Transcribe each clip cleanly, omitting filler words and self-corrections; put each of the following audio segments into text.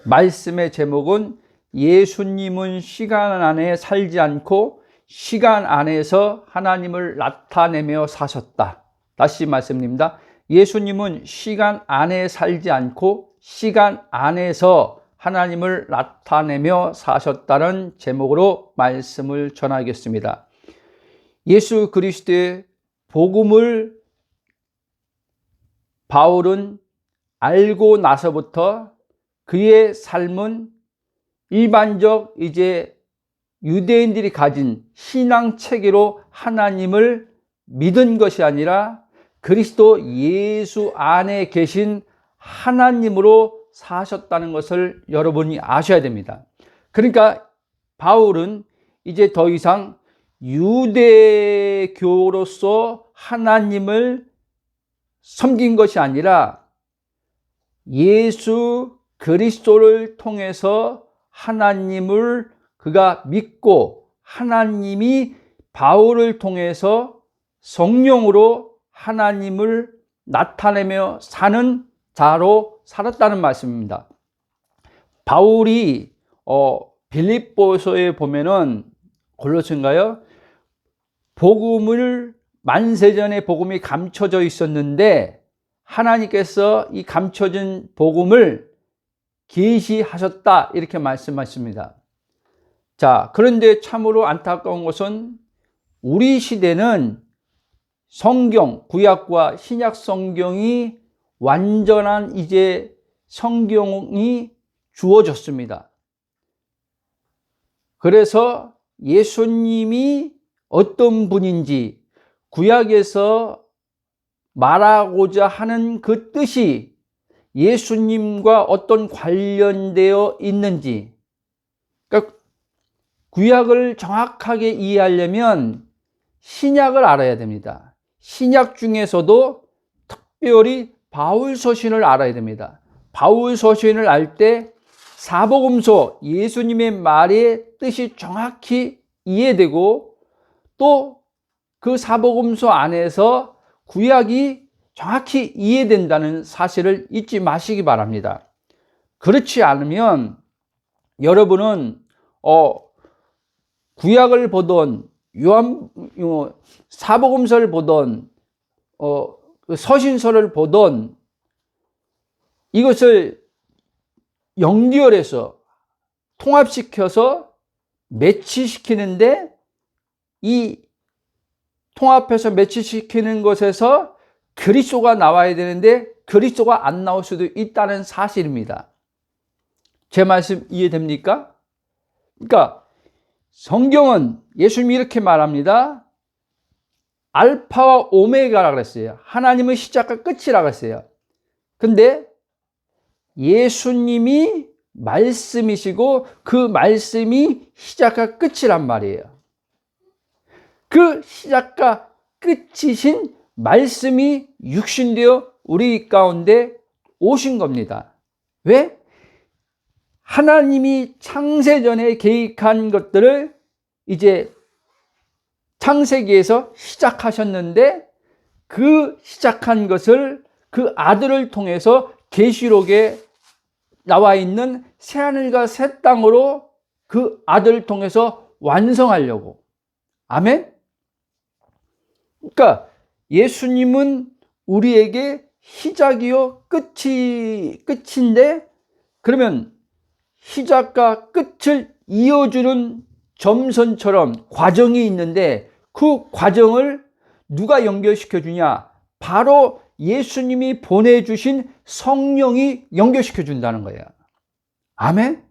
말씀의 제목은 예수님은 시간 안에 살지 않고 시간 안에서 하나님을 나타내며 사셨다. 다시 말씀드립니다. 예수님은 시간 안에 살지 않고 시간 안에서 하나님을 나타내며 사셨다는 제목으로 말씀을 전하겠습니다. 예수 그리스도의 복음을 바울은 알고 나서부터 그의 삶은 일반적 유대인들이 가진 신앙 체계로 하나님을 믿은 것이 아니라 그리스도 예수 안에 계신 하나님으로 사셨다는 것을 여러분이 아셔야 됩니다. 그러니까 바울은 이제 더 이상 유대교로서 하나님을 섬긴 것이 아니라 예수 그리스도를 통해서 하나님을 그가 믿고 하나님이 바울을 통해서 성령으로 하나님을 나타내며 사는 자로 살았다는 말씀입니다. 바울이 빌립보서에 보면은 골로새인가요? 복음을 만세전에 복음이 감춰져 있었는데 하나님께서 이 감춰진 복음을 계시하셨다 이렇게 말씀하십니다. 자, 그런데 참으로 안타까운 것은 우리 시대는 성경, 구약과 신약 성경이 완전한 성경이 주어졌습니다. 그래서 예수님이 어떤 분인지 구약에서 말하고자 하는 그 뜻이 예수님과 어떤 관련되어 있는지, 그러니까 구약을 정확하게 이해하려면 신약을 알아야 됩니다. 신약 중에서도 특별히 바울 서신을 알아야 됩니다. 바울 서신을 알 때 사복음서 예수님의 말의 뜻이 정확히 이해되고 또 그 사복음서 안에서 구약이 정확히 이해된다는 사실을 잊지 마시기 바랍니다. 그렇지 않으면 여러분은 구약을 보던 사복음서를 보던 서신서를 보던 이것을 연결해서 통합시켜서 매치시키는데 이 통합해서 매치시키는 것에서 그리스도가 나와야 되는데 그리스도가 안 나올 수도 있다는 사실입니다. 제 말씀 이해됩니까? 그러니까 성경은 예수님이 이렇게 말합니다. 알파와 오메가라고 그랬어요. 하나님의 시작과 끝이라고 했어요. 근데 예수님이 말씀이시고 그 말씀이 시작과 끝이란 말이에요. 그 시작과 끝이신 말씀이 육신되어 우리 가운데 오신 겁니다. 왜? 하나님이 창세전에 계획한 것들을 이제 창세기에서 시작하셨는데 그 시작한 것을 그 아들을 통해서 계시록에 나와 있는 새하늘과 새 땅으로 그 아들을 통해서 완성하려고. 아멘? 그러니까 예수님은 우리에게 시작이요 끝인데 그러면 시작과 끝을 이어주는 점선처럼 과정이 있는데 그 과정을 누가 연결시켜 주냐? 바로 예수님이 보내주신 성령이 연결시켜 준다는 거예요. 아멘?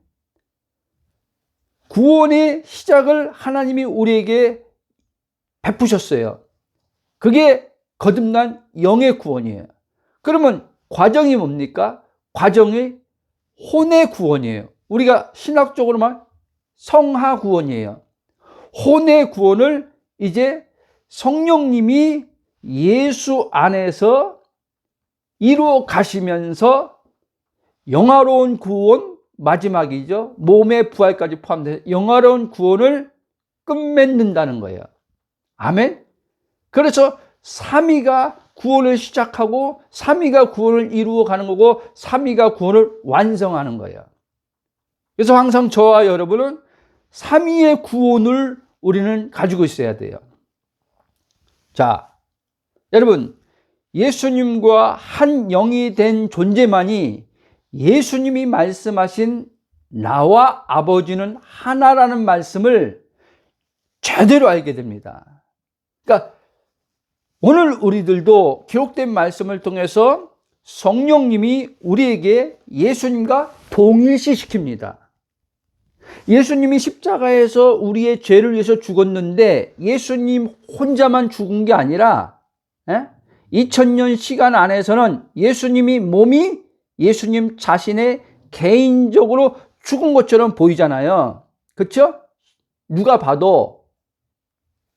구원의 시작을 하나님이 우리에게 베푸셨어요. 그게 거듭난 영의 구원이에요. 그러면 과정이 뭡니까? 과정이 혼의 구원이에요. 우리가 신학적으로 말 성하 구원이에요. 혼의 구원을 이제 성령님이 예수 안에서 이루어 가시면서 영화로운 구원, 마지막이죠. 몸의 부활까지 포함돼서 영화로운 구원을 끝맺는다는 거예요. 아멘? 그래서 3위가 구원을 시작하고 3위가 구원을 이루어 가는 거고 3위가 구원을 완성하는 거예요. 그래서 항상 저와 여러분은 삼위의 구원을 우리는 가지고 있어야 돼요. 자, 여러분, 예수님과 한 영이 된 존재만이 예수님이 말씀하신 나와 아버지는 하나라는 말씀을 제대로 알게 됩니다. 그러니까 오늘 우리들도 기록된 말씀을 통해서 성령님이 우리에게 예수님과 동일시시킵니다. 예수님이 십자가에서 우리의 죄를 위해서 죽었는데 예수님 혼자만 죽은 게 아니라 2000년 시간 안에서는 예수님이 몸이 예수님 자신의 개인적으로 죽은 것처럼 보이잖아요. 그렇죠? 누가 봐도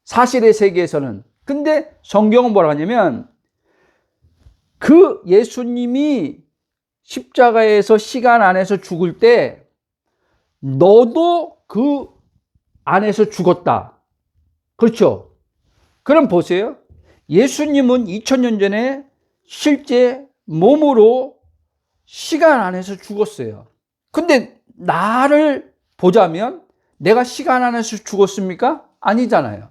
사실의 세계에서는. 근데 성경은 뭐라 하냐면 그 예수님이 십자가에서 시간 안에서 죽을 때 너도 그 안에서 죽었다. 그렇죠? 그럼 보세요. 예수님은 2000년 전에 실제 몸으로 시간 안에서 죽었어요. 근데 나를 보자면 내가 시간 안에서 죽었습니까? 아니잖아요.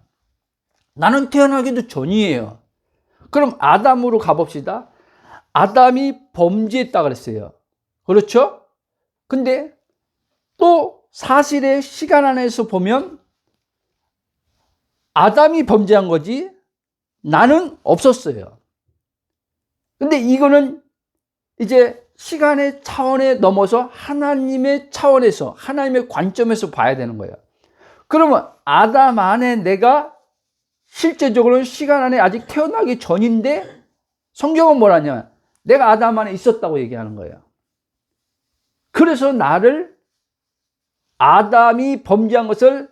나는 태어나기도 전이에요. 그럼 아담으로 가봅시다. 아담이 범죄했다 그랬어요. 그렇죠? 근데 또 사실의 시간 안에서 보면 아담이 범죄한 거지 나는 없었어요. 근데 이거는 이제 시간의 차원에 넘어서 하나님의 차원에서, 하나님의 관점에서 봐야 되는 거예요. 그러면 아담 안에 내가 실제적으로는 시간 안에 아직 태어나기 전인데 성경은 뭐라냐? 내가 아담 안에 있었다고 얘기하는 거예요. 그래서 나를 아담이 범죄한 것을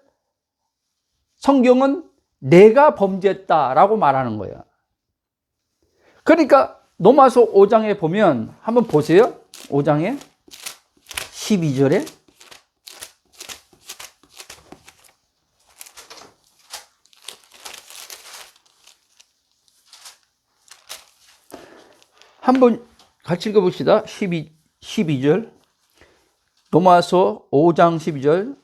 성경은 내가 범죄했다라고 말하는 거예요. 그러니까 로마서 5장에 보면 한번 보세요. 5장에 12절에 한번 같이 읽어봅시다. 12절 로마서 5장 12절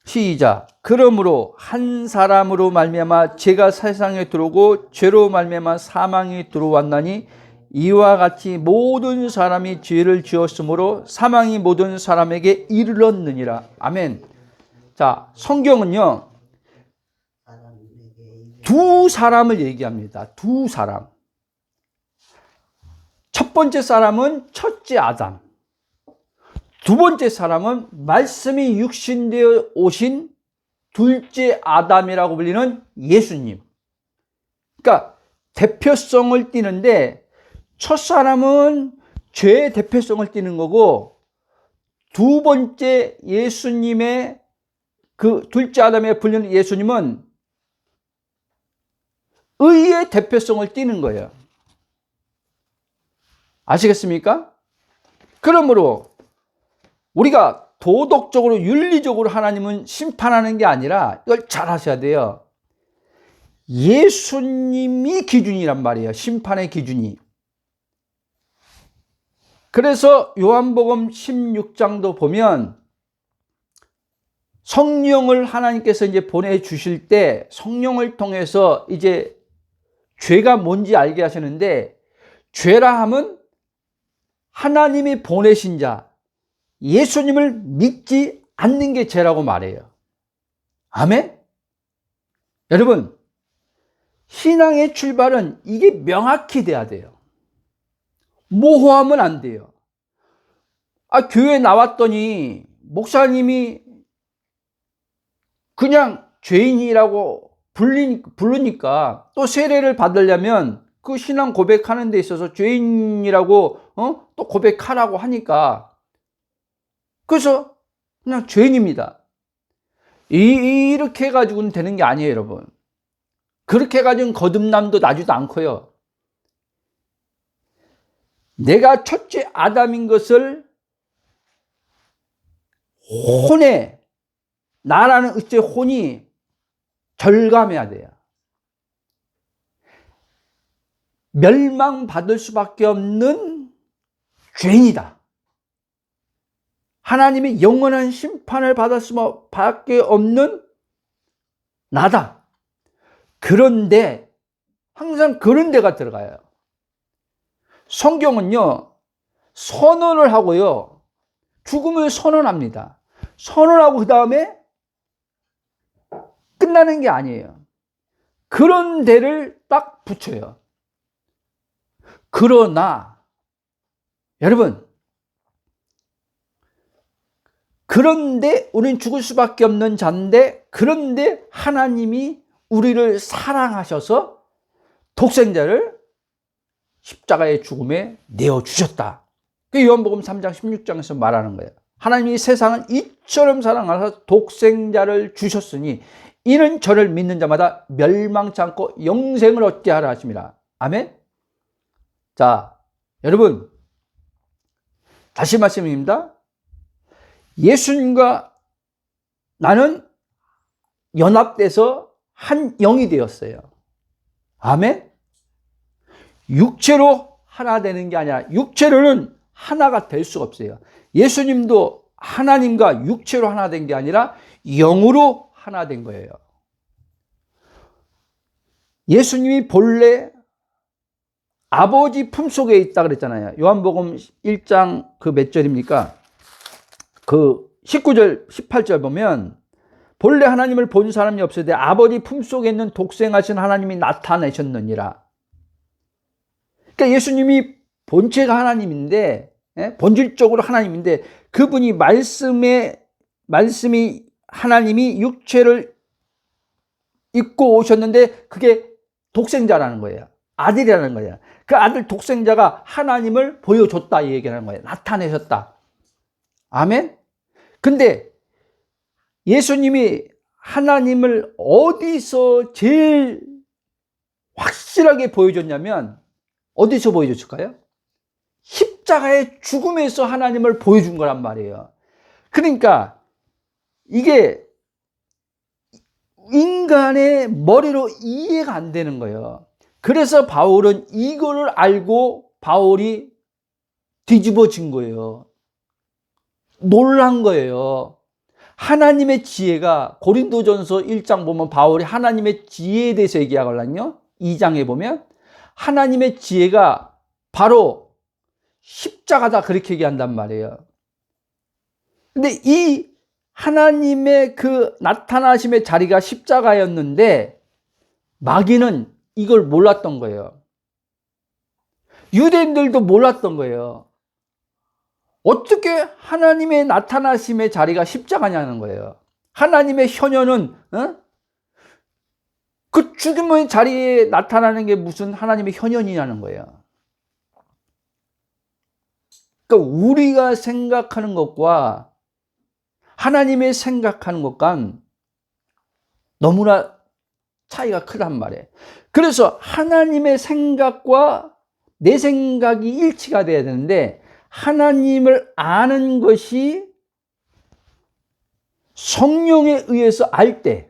시작. 그러므로 한 사람으로 말미암아 죄가 세상에 들어오고 죄로 말미암아 사망이 들어왔나니 이와 같이 모든 사람이 죄를 지었으므로 사망이 모든 사람에게 이르렀느니라. 아멘. 자, 성경은요 두 사람을 얘기합니다. 두 사람. 첫 번째 사람은 첫째 아담. 두 번째 사람은 말씀이 육신되어 오신 둘째 아담이라고 불리는 예수님. 그러니까 대표성을 띠는데 첫 사람은 죄의 대표성을 띠는 거고 두 번째 예수님의 그 둘째 아담에 불리는 예수님은 의의 대표성을 띠는 거예요. 아시겠습니까? 그러므로 우리가 도덕적으로 윤리적으로 하나님은 심판하는 게 아니라 이걸 잘 하셔야 돼요. 예수님이 기준이란 말이에요. 심판의 기준이. 그래서 요한복음 16장도 보면 성령을 하나님께서 이제 보내주실 때 성령을 통해서 이제 죄가 뭔지 알게 하시는데 죄라 함은 하나님이 보내신 자, 예수님을 믿지 않는 게 죄라고 말해요. 아멘? 여러분, 신앙의 출발은 이게 명확히 돼야 돼요. 모호하면 안 돼요. 교회 나왔더니 목사님이 그냥 죄인이라고 부르니까 또 세례를 받으려면 그 신앙 고백하는 데 있어서 죄인이라고 또 고백하라고 하니까 그래서 그냥 죄인입니다. 이렇게 해가지고는 되는 게 아니에요, 여러분. 그렇게 해가지고는 거듭남도 나지도 않고요. 내가 첫째 아담인 것을 혼에, 나라는 의체 혼이 절감해야 돼요. 멸망받을 수밖에 없는 죄인이다. 하나님이 영원한 심판을 받을 수밖에 없는 나다. 그런데 항상 그런 데가 들어가요. 성경은요, 선언을 하고요, 죽음을 선언합니다. 선언하고 그 다음에 끝나는 게 아니에요. 그런 데를 딱 붙여요. 그러나 여러분, 그런데 우리는 죽을 수밖에 없는 자인데, 그런데 하나님이 우리를 사랑하셔서 독생자를 십자가의 죽음에 내어주셨다. 그게 요한복음 3장 16장에서 말하는 거예요. 하나님이 세상을 이처럼 사랑하셔서 독생자를 주셨으니 이는 저를 믿는 자마다 멸망치 않고 영생을 얻게 하라 하십니다. 아멘. 자, 여러분, 다시 말씀입니다. 예수님과 나는 연합돼서 한 영이 되었어요. 아멘. 육체로 하나 되는 게 아니라 육체로는 하나가 될 수가 없어요. 예수님도 하나님과 육체로 하나 된 게 아니라 영으로 하나 된 거예요. 예수님이 본래 아버지 품속에 있다 그랬잖아요. 요한복음 1장 그 몇 절입니까? 그 19절 18절 보면 본래 하나님을 본 사람이 없으되 아버지 품속에 있는 독생하신 하나님이 나타내셨느니라. 그러니까 예수님이 본체가 하나님인데, 본질적으로 하나님인데, 그분이 말씀이 하나님이 육체를 입고 오셨는데 그게 독생자라는 거예요. 아들이라는 거예요. 그 아들 독생자가 하나님을 보여줬다 이 얘기하는 거예요. 나타내셨다. 아멘. 근데 예수님이 하나님을 어디서 제일 확실하게 보여줬냐면 어디서 보여줬을까요? 십자가의 죽음에서 하나님을 보여준 거란 말이에요. 그러니까 이게 인간의 머리로 이해가 안 되는 거예요. 그래서 바울은 이거를 알고 바울이 뒤집어진 거예요. 놀란 거예요. 하나님의 지혜가 고린도전서 1장 보면 바울이 하나님의 지혜에 대해서 얘기하거든요. 2장에 보면 하나님의 지혜가 바로 십자가다 그렇게 얘기한단 말이에요. 근데 이 하나님의 그 나타나심의 자리가 십자가였는데 마귀는 이걸 몰랐던 거예요. 유대인들도 몰랐던 거예요. 어떻게 하나님의 나타나심의 자리가 십자가냐는 거예요. 하나님의 현현은 그 죽음의 자리에 나타나는 게 무슨 하나님의 현현이냐는 거예요. 그러니까 우리가 생각하는 것과 하나님의 생각하는 것과 너무나 차이가 크단 말이에요. 그래서 하나님의 생각과 내 생각이 일치가 돼야 되는데 하나님을 아는 것이 성령에 의해서 알 때,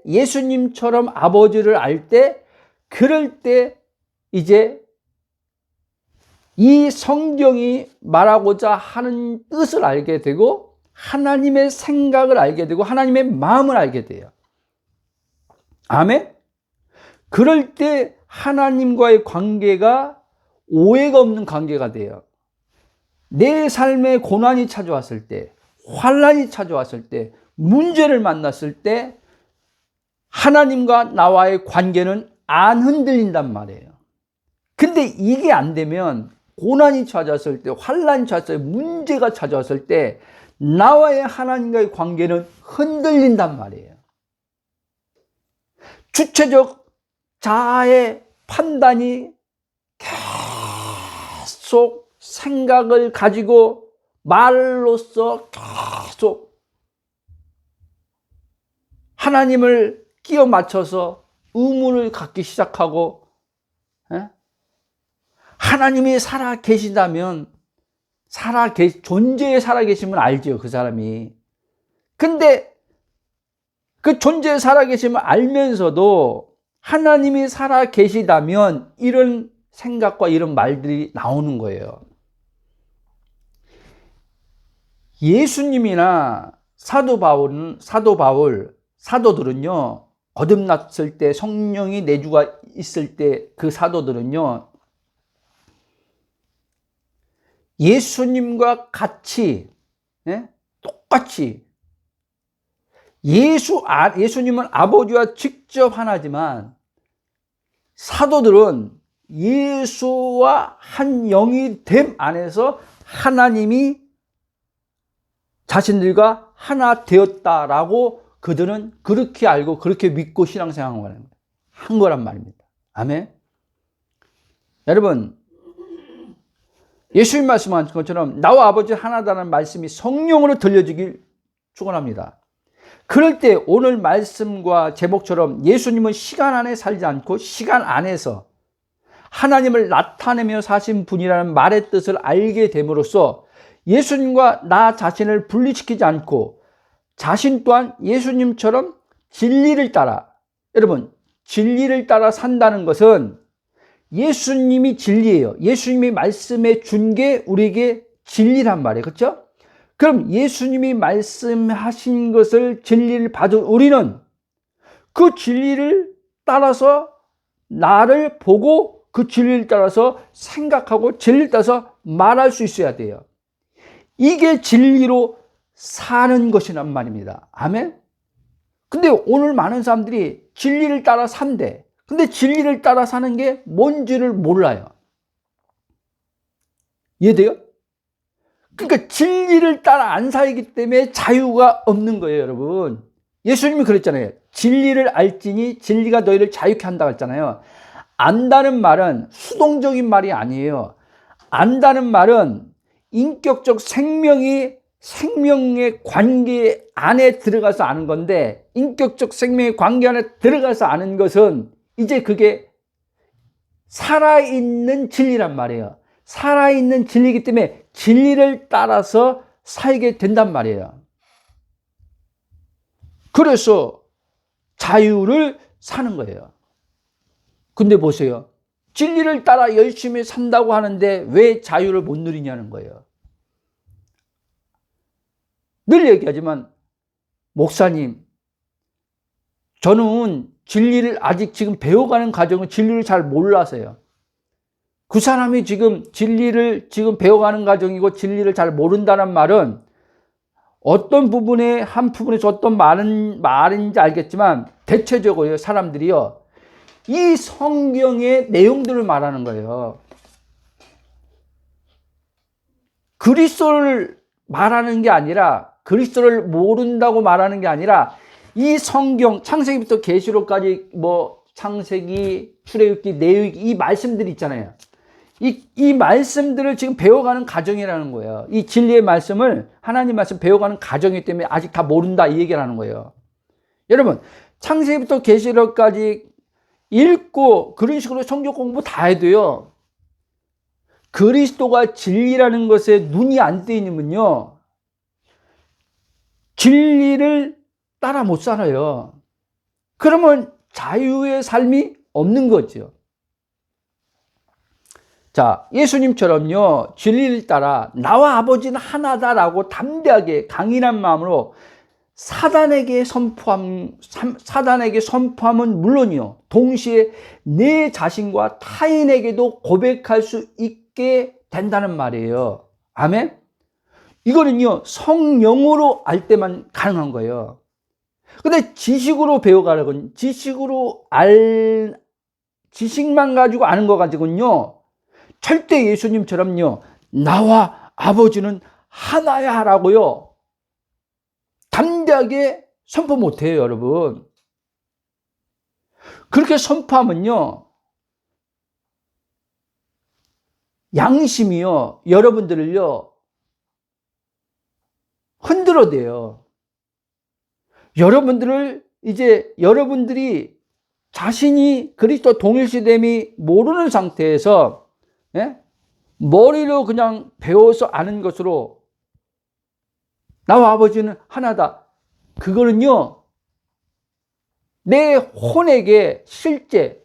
예수님처럼 아버지를 알 때, 그럴 때 이제 이 성경이 말하고자 하는 뜻을 알게 되고 하나님의 생각을 알게 되고 하나님의 마음을 알게 돼요. 아멘? 그럴 때 하나님과의 관계가 오해가 없는 관계가 돼요. 내 삶에 고난이 찾아왔을 때, 환난이 찾아왔을 때, 문제를 만났을 때 하나님과 나와의 관계는 안 흔들린단 말이에요. 근데 이게 안 되면 고난이 찾아왔을 때, 환난이 찾아왔을 때, 문제가 찾아왔을 때 나와의 하나님과의 관계는 흔들린단 말이에요. 주체적 자아의 판단이 계속 생각을 가지고 말로써 계속 하나님을 끼워 맞춰서 의문을 갖기 시작하고, 하나님이 살아 계신다면 존재에 살아 계시면 알죠, 그 사람이. 근데 그 존재에 살아 계시면 알면서도 하나님이 살아 계시다면 이런 생각과 이런 말들이 나오는 거예요. 예수님이나 사도들은요, 거듭났을 때 성령이 내주가 있을 때 그 사도들은요, 예수님과 같이, 똑같이 예수님은 아버지와 직접 하나지만 사도들은 예수와 한 영이 됨 안에서 하나님이 자신들과 하나 되었다라고 그들은 그렇게 알고 그렇게 믿고 신앙생활을 한 거란 말입니다. 아멘. 여러분, 예수님 말씀한 것처럼 나와 아버지 하나다라는 말씀이 성령으로 들려지길 축원합니다. 그럴 때 오늘 말씀과 제목처럼 예수님은 시간 안에 살지 않고 시간 안에서 하나님을 나타내며 사신 분이라는 말의 뜻을 알게 됨으로써 예수님과 나 자신을 분리시키지 않고 자신 또한 예수님처럼 진리를 따라, 여러분, 진리를 따라 산다는 것은 예수님이 진리예요. 예수님이 말씀해 준 게 우리에게 진리란 말이에요. 그렇죠? 그럼 예수님이 말씀하신 것을 진리를 받은 우리는 그 진리를 따라서 나를 보고 그 진리를 따라서 생각하고 진리를 따라서 말할 수 있어야 돼요. 이게 진리로 사는 것이란 말입니다. 아멘? 근데 오늘 많은 사람들이 진리를 따라 산대. 근데 진리를 따라 사는 게 뭔지를 몰라요. 이해돼요? 그러니까 진리를 따라 안 살기 때문에 자유가 없는 거예요, 여러분. 예수님이 그랬잖아요. 진리를 알지니 진리가 너희를 자유케 한다고 했잖아요. 안다는 말은 수동적인 말이 아니에요. 안다는 말은 인격적 생명의 관계 안에 들어가서 아는 건데, 인격적 생명의 관계 안에 들어가서 아는 것은 이제 그게 살아있는 진리란 말이에요. 살아있는 진리이기 때문에 진리를 따라서 살게 된단 말이에요. 그래서 자유를 사는 거예요. 근데 보세요. 진리를 따라 열심히 산다고 하는데 왜 자유를 못 누리냐는 거예요. 늘 얘기하지만, 목사님, 저는 진리를 아직 지금 배워가는 과정은 진리를 잘 몰라서요. 그 사람이 지금 진리를 지금 배워가는 과정이고 진리를 잘 모른다는 말은 어떤 부분에, 한 부분에서 어떤 말인지 알겠지만 대체적으로 사람들이요, 이 성경의 내용들을 말하는 거예요. 그리스도를 말하는 게 아니라, 그리스도를 모른다고 말하는 게 아니라 이 성경 창세기부터 계시록까지 창세기, 출애굽기, 내위기 이 말씀들이 있잖아요. 이 말씀들을 지금 배워가는 과정이라는 거예요. 이 진리의 말씀을, 하나님 말씀 배워가는 과정이기 때문에 아직 다 모른다 이 얘기를 하는 거예요. 여러분, 창세기부터 계시록까지 읽고 그런 식으로 성경 공부 다 해도요, 그리스도가 진리라는 것에 눈이 안 뜨이면요, 진리를 따라 못 살아요. 그러면 자유의 삶이 없는 거죠. 자, 예수님처럼요, 진리를 따라 나와 아버지는 하나다라고 담대하게 강인한 마음으로 사단에게 선포함은 물론이요, 동시에 내 자신과 타인에게도 고백할 수 있게 된다는 말이에요. 아멘? 이거는요, 성령으로 알 때만 가능한 거예요. 근데 지식으로 배워가려고, 지식만 가지고 아는 거 가지고는요, 절대 예수님처럼요, 나와 아버지는 하나야 라고요, 담대하게 선포 못 해요, 여러분. 그렇게 선포하면요, 양심이요, 여러분들을요, 흔들어대요. 여러분들이 자신이 그리스도 동일시됨이 모르는 상태에서, 머리로 그냥 배워서 아는 것으로 나와 아버지는 하나다, 그거는요, 내 혼에게 실제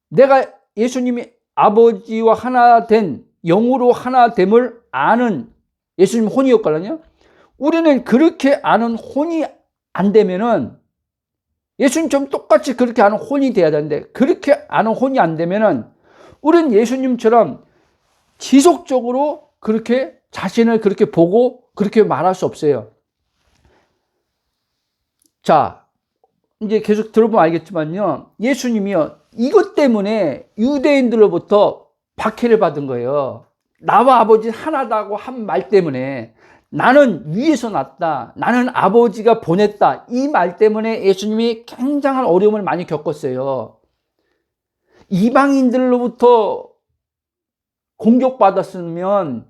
내가 예수님이 아버지와 하나 된, 영으로 하나 됨을 아는, 예수님 혼이었거든요. 우리는 그렇게 아는 혼이 안 되면은, 예수님처럼 똑같이 그렇게 아는 혼이 돼야 되는데, 그렇게 아는 혼이 안 되면은 우리는 예수님처럼 지속적으로 그렇게 자신을 그렇게 보고 그렇게 말할 수 없어요. 자, 이제 계속 들어보면 알겠지만요, 예수님이요, 이것 때문에 유대인들로부터 박해를 받은 거예요. 나와 아버지 하나다고 한 말 때문에, 나는 위에서 났다, 나는 아버지가 보냈다, 이 말 때문에 예수님이 굉장한 어려움을 많이 겪었어요. 이방인들로부터 공격받았으면,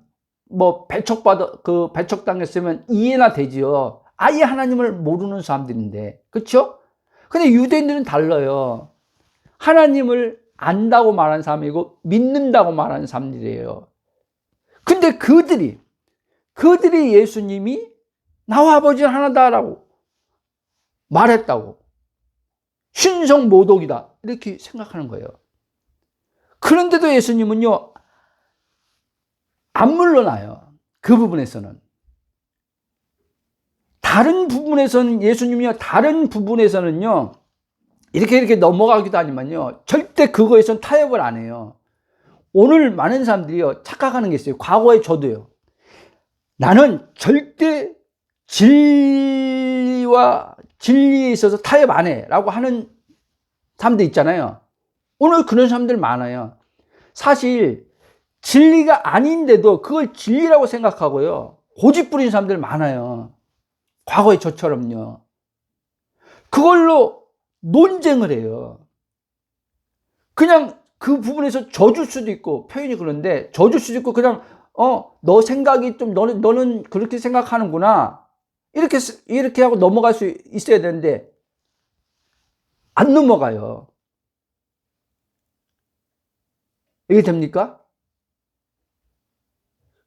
뭐 배척당했으면 이해나 되지요. 아예 하나님을 모르는 사람들인데, 그렇죠? 근데 유대인들은 달라요. 하나님을 안다고 말하는 사람이고 믿는다고 말하는 사람들이에요. 근데 그들이 예수님이 나와 아버지는 하나다라고 말했다고, 신성모독이다 이렇게 생각하는 거예요. 그런데도 예수님은요, 안 물러나요. 그 부분에서는. 다른 부분에서는 예수님이요, 다른 부분에서는요, 이렇게 넘어가기도 하지만요, 절대 그거에선 타협을 안 해요. 오늘 많은 사람들이요, 착각하는 게 있어요. 과거에 저도요. 나는 절대 진리와 진리에 있어서 타협 안 해 라고 하는 사람들 있잖아요. 오늘 그런 사람들 많아요. 사실 진리가 아닌데도 그걸 진리라고 생각하고요, 고집 부리는 사람들 많아요. 과거에 저처럼요. 그걸로 논쟁을 해요. 그냥 그 부분에서 져줄 수도 있고, 표현이 그런데 져줄 수도 있고, 그냥 너 생각이 좀, 너는 그렇게 생각하는구나, 이렇게 하고 넘어갈 수 있어야 되는데 안 넘어가요. 이게 됩니까?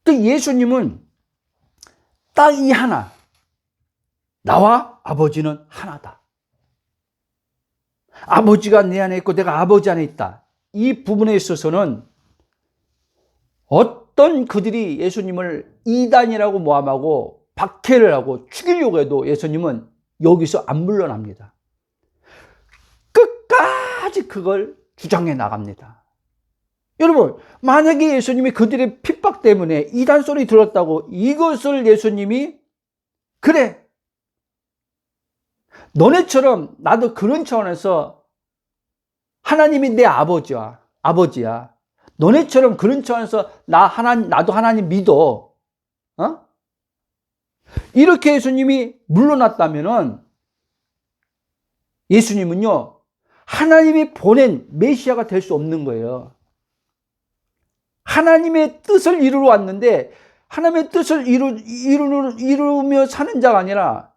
그 예수님은 딱 이 하나, 나와 아버지는 하나다, 아버지가 내 안에 있고 내가 아버지 안에 있다, 이 부분에 있어서는 어떤 그들이 예수님을 이단이라고 모함하고 박해를 하고 죽이려고 해도 예수님은 여기서 안 물러납니다. 끝까지 그걸 주장해 나갑니다. 여러분, 만약에 예수님이 그들의 핍박 때문에 이단 소리 들었다고, 이것을 예수님이 그래, 너네처럼 나도 그런 차원에서 하나님이 내 아버지야, 너네처럼 그런 차원에서 나도 하나님 믿어, 이렇게 예수님이 물러났다면은, 예수님은요, 하나님이 보낸 메시아가 될 수 없는 거예요. 하나님의 뜻을 이루러 왔는데, 하나님의 뜻을 이루며 사는 자가 아니라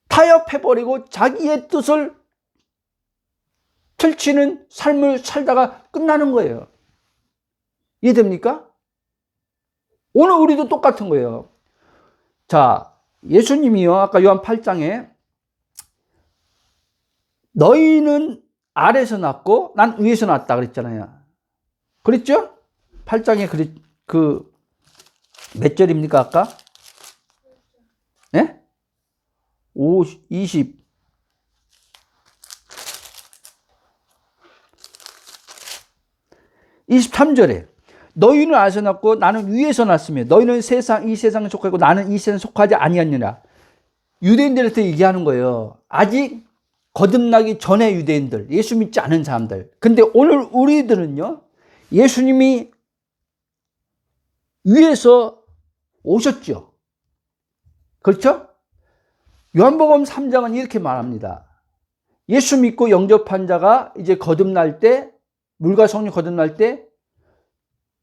타협해버리고 자기의 뜻을 펼치는 삶을 살다가 끝나는 거예요. 이해됩니까? 오늘 우리도 똑같은 거예요. 자, 예수님이요, 아까 요한 8장에 너희는 아래에서 났고 난 위에서 났다 그랬잖아요. 그랬죠? 8장에 몇 절입니까 아까? 예? 23절에 너희는 아래에서 났고 나는 위에서 났으며 너희는 이 세상에 속하고 나는 이 세상에 속하지 아니하느니라. 유대인들한테 얘기하는 거예요. 아직 거듭나기 전에 유대인들, 예수 믿지 않은 사람들. 근데 오늘 우리들은요, 예수님이 위에서 오셨죠. 그렇죠? 요한복음 3장은 이렇게 말합니다. 예수 믿고 영접한 자가 이제 거듭날 때, 물과 성령 거듭날 때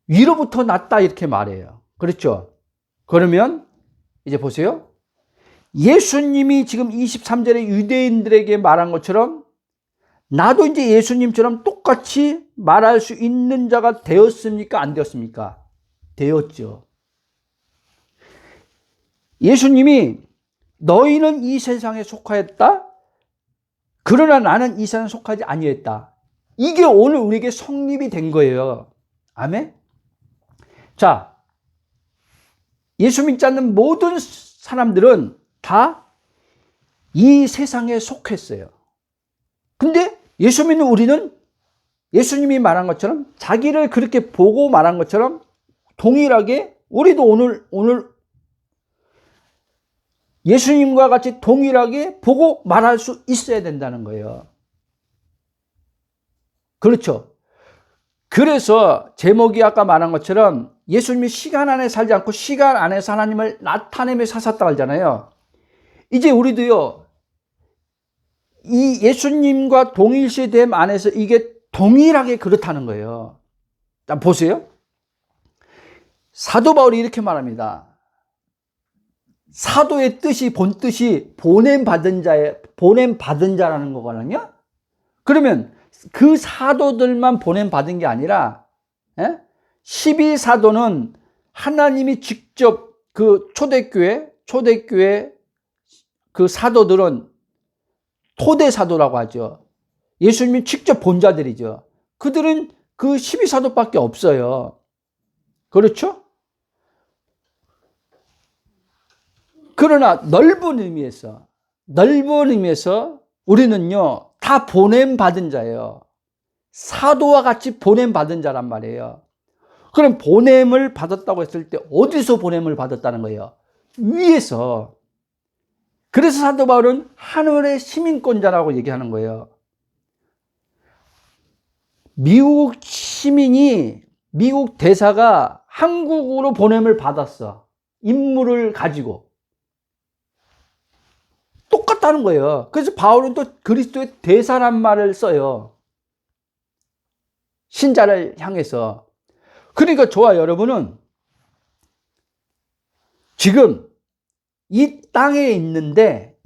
위로부터 났다 이렇게 말해요. 그렇죠? 그러면 이제 보세요. 예수님이 지금 23절에 유대인들에게 말한 것처럼 나도 이제 예수님처럼 똑같이 말할 수 있는 자가 되었습니까? 안 되었습니까? 되었죠. 예수님이 너희는 이 세상에 속하였다, 그러나 나는 이 세상에 속하지 아니했다. 이게 오늘 우리에게 성립이 된 거예요. 아멘? 자, 예수 믿지 않는 모든 사람들은 다 이 세상에 속했어요. 근데 예수 믿는 우리는 예수님이 말한 것처럼, 자기를 그렇게 보고 말한 것처럼 동일하게 우리도 오늘 예수님과 같이 동일하게 보고 말할 수 있어야 된다는 거예요. 그렇죠. 그래서 제목이 아까 말한 것처럼 예수님이 시간 안에 살지 않고 시간 안에서 하나님을 나타내며 사셨다고 하잖아요. 이제 우리도요, 이 예수님과 동일시됨 안에서 이게 동일하게 그렇다는 거예요. 자, 보세요. 사도 바울이 이렇게 말합니다. 사도의 뜻이, 본 뜻이 보냄받은 자라는 거거든요. 그러면 그 사도들만 보냄받은 게 아니라 12사도는 하나님이 직접 그 초대교회 그 사도들은 토대사도라고 하죠. 예수님이 직접 본 자들이죠. 그들은 그 12사도밖에 없어요. 그렇죠? 그러나 넓은 의미에서 우리는요, 다 보냄받은 자예요. 사도와 같이 보냄받은 자란 말이에요. 그럼 보냄을 받았다고 했을 때 어디서 보냄을 받았다는 거예요? 위에서. 그래서 사도 바울은 하늘의 시민권자라고 얘기하는 거예요. 미국 대사가 한국으로 보냄을 받았어. 임무를 가지고. 똑같다는 거예요. 그래서 바울은 또 그리스도의 대사란 말을 써요. 신자를 향해서. 그러니까 저와 여러분은 지금 이 땅에 있는데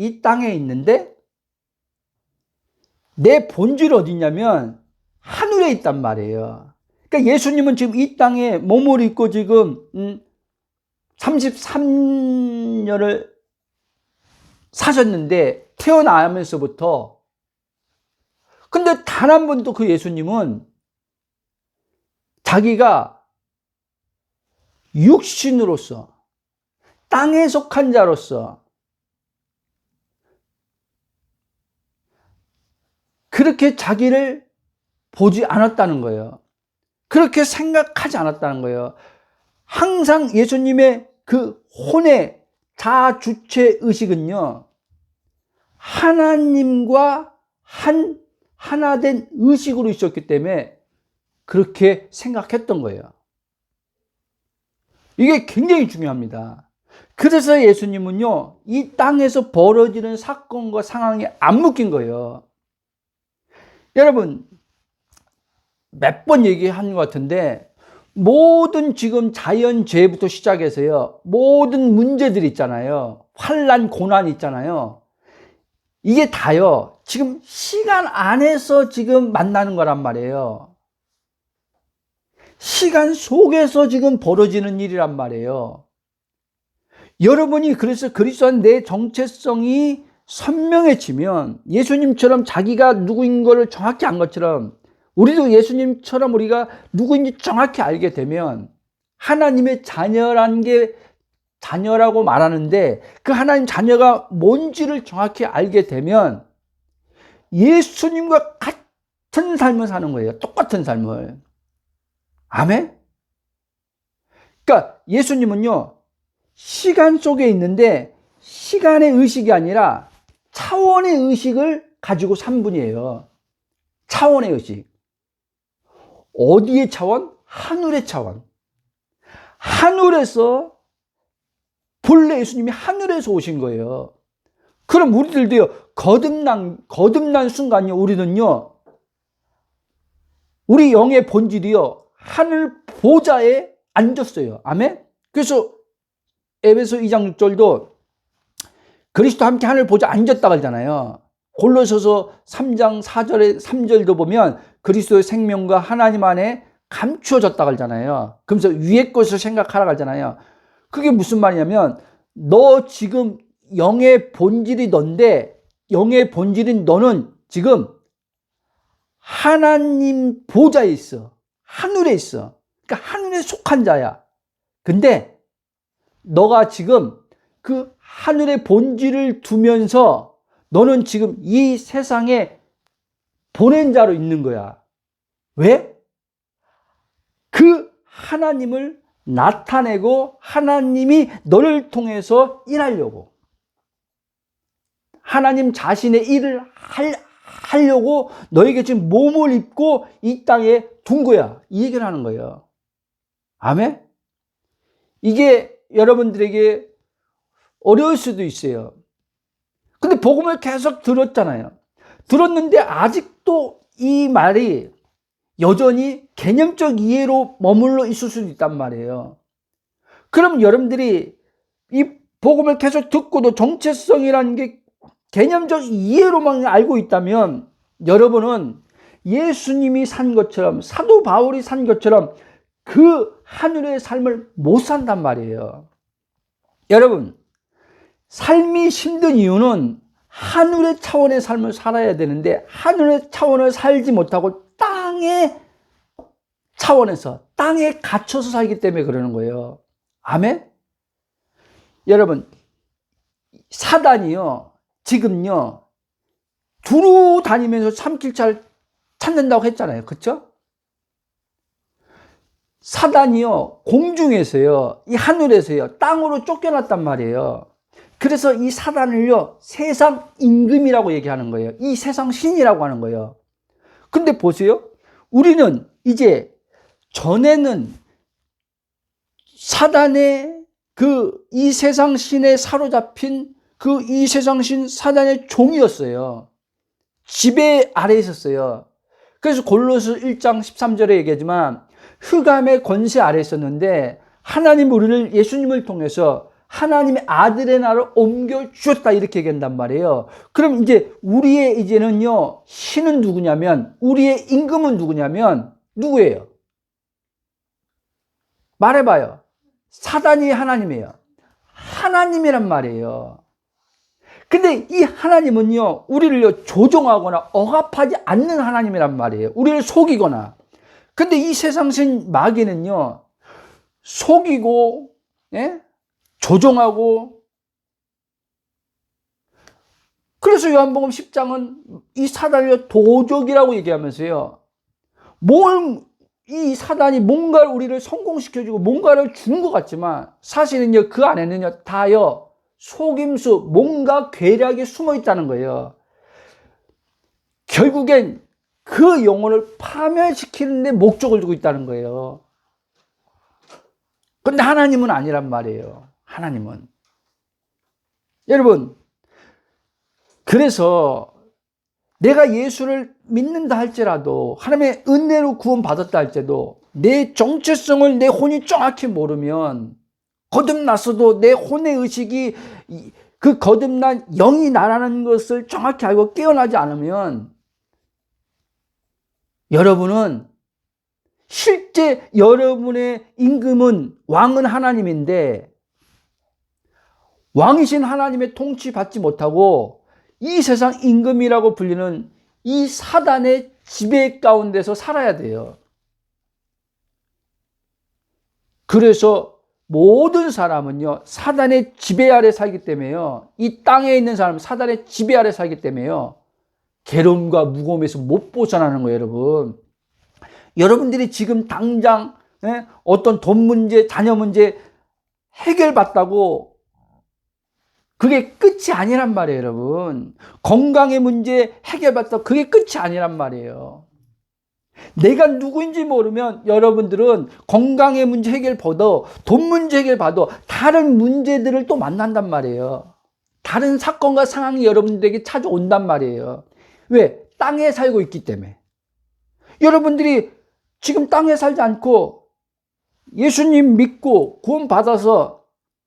내 본질이 어디 있냐면 하늘에 있단 말이에요. 그러니까 예수님은 지금 이 땅에 몸을 입고 지금 33년을 사셨는데, 태어나면서부터. 근데 단 한 번도 그 예수님은 자기가 육신으로서, 땅에 속한 자로서 그렇게 자기를 보지 않았다는 거예요. 그렇게 생각하지 않았다는 거예요. 항상 예수님의 그 혼의 자주체 의식은요, 하나님과 하나 된 의식으로 있었기 때문에 그렇게 생각했던 거예요. 이게 굉장히 중요합니다. 그래서 예수님은요, 이 땅에서 벌어지는 사건과 상황에 안 묶인 거예요. 여러분, 몇 번 얘기한 것 같은데, 모든 지금 자연재해부터 시작해서요, 모든 문제들이 있잖아요. 환난, 고난 있잖아요. 이게 다요, 지금 시간 안에서 지금 만나는 거란 말이에요. 시간 속에서 지금 벌어지는 일이란 말이에요. 여러분이 그래서 그리스도 안 내 정체성이 선명해지면, 예수님처럼 자기가 누구인 것을 정확히 안 것처럼 우리도 예수님처럼 우리가 누구인지 정확히 알게 되면, 하나님의 자녀라고 말하는데 그 하나님 자녀가 뭔지를 정확히 알게 되면 예수님과 같은 삶을 사는 거예요. 똑같은 삶을. 아멘? 그러니까 예수님은요, 시간 속에 있는데 시간의 의식이 아니라 차원의 의식을 가지고 산 분이에요. 차원의 의식. 어디의 차원? 하늘의 차원. 하늘에서, 본래 예수님이 하늘에서 오신 거예요. 그럼 우리들도요, 거듭난 순간요, 우리는요, 우리 영의 본질이요, 하늘 보좌에 앉았어요. 아멘? 그래서 에베소 2장 6절도 그리스도 함께 하늘 보좌에 앉았다고 하잖아요. 골로새서 3장 4절에 3절도 보면 그리스도의 생명과 하나님 안에 감추어졌다고 하잖아요. 그러면서 위의 것을 생각하라고 하잖아요. 그게 무슨 말이냐면, 너 지금 영의 본질이 넌데, 영의 본질인 너는 지금 하나님 보좌에 있어. 하늘에 있어. 그러니까 하늘에 속한 자야. 근데 너가 지금 그 하늘의 본질을 두면서 너는 지금 이 세상에 보낸 자로 있는 거야. 왜? 그 하나님을 나타내고 하나님이 너를 통해서 일하려고. 하나님 자신의 일을 하려고 너에게 지금 몸을 입고 이 땅에 둔 거야. 이 얘기를 하는 거예요. 아멘? 이게 여러분들에게 어려울 수도 있어요. 근데 복음을 계속 들었잖아요. 들었는데 아직도 이 말이 여전히 개념적 이해로 머물러 있을 수도 있단 말이에요. 그럼 여러분들이 이 복음을 계속 듣고도 정체성이라는 게 개념적 이해로만 알고 있다면 여러분은 예수님이 산 것처럼, 사도 바울이 산 것처럼 그 하늘의 삶을 못 산단 말이에요. 여러분, 삶이 힘든 이유는 하늘의 차원의 삶을 살아야 되는데 하늘의 차원을 살지 못하고 땅의 차원에서, 땅에 갇혀서 살기 때문에 그러는 거예요. 아멘? 여러분, 사단이요, 지금요, 두루 다니면서 참길잘 찾는다고 했잖아요. 그렇죠? 사단이요, 공중에서요, 이 하늘에서요, 땅으로 쫓겨났단 말이에요. 그래서 이 사단을요, 세상 임금이라고 얘기하는 거예요. 이 세상 신이라고 하는 거예요. 근데 보세요. 우리는 이제 전에는 사단의 이 세상 신에 사로잡힌 이 세상 신 사단의 종이었어요. 지배 아래에 있었어요. 그래서 골로새 1장 13절에 얘기하지만 흑암의 권세 아래에 있었는데 하나님 우리를 예수님을 통해서 하나님의 아들의 나라로 옮겨 주셨다 이렇게 얘기한단 말이에요. 그럼 이제 우리의 이제는요, 신은 누구냐면, 우리의 임금은 누구냐면 누구예요? 말해봐요. 사단이 하나님이에요. 하나님이란 말이에요. 근데 이 하나님은요, 우리를 조종하거나 억압하지 않는 하나님이란 말이에요. 우리를 속이거나. 근데 이 세상신 마귀는요, 속이고, 예? 조종하고. 그래서 요한복음 10장은 이 사단을 도적이라고 얘기하면서요, 이 사단이 뭔가를 우리를 성공시켜주고 뭔가를 주는 것 같지만 사실은요, 그 안에는요, 다요, 속임수, 뭔가 괴략이 숨어 있다는 거예요. 결국엔 그 영혼을 파멸시키는 데 목적을 두고 있다는 거예요. 근데 하나님은 아니란 말이에요. 하나님은. 여러분, 그래서 내가 예수를 믿는다 할지라도, 하나님의 은혜로 구원받았다 할지라도 내 정체성을 내 혼이 정확히 모르면, 거듭났어도 내 혼의 의식이 그 거듭난 영이 나라는 것을 정확히 알고 깨어나지 않으면 여러분은 실제 여러분의 임금은, 왕은 하나님인데 왕이신 하나님의 통치 받지 못하고 이 세상 임금이라고 불리는 이 사단의 지배 가운데서 살아야 돼요. 그래서 모든 사람은요, 사단의 지배 아래 살기 때문에요, 이 땅에 있는 사람은 사단의 지배 아래 살기 때문에요, 괴로움과 무거움에서 못 벗어나는 거예요. 여러분, 여러분들이 지금 당장 어떤 돈 문제, 자녀 문제 해결받다고 그게 끝이 아니란 말이에요. 여러분, 건강의 문제 해결받다고 그게 끝이 아니란 말이에요. 내가 누구인지 모르면 여러분들은 건강의 문제 해결받아, 돈 문제 해결받아, 다른 문제들을 또 만난단 말이에요. 다른 사건과 상황이 여러분들에게 찾아온단 말이에요. 왜? 땅에 살고 있기 때문에. 여러분들이 지금 땅에 살지 않고 예수님 믿고 구원받아서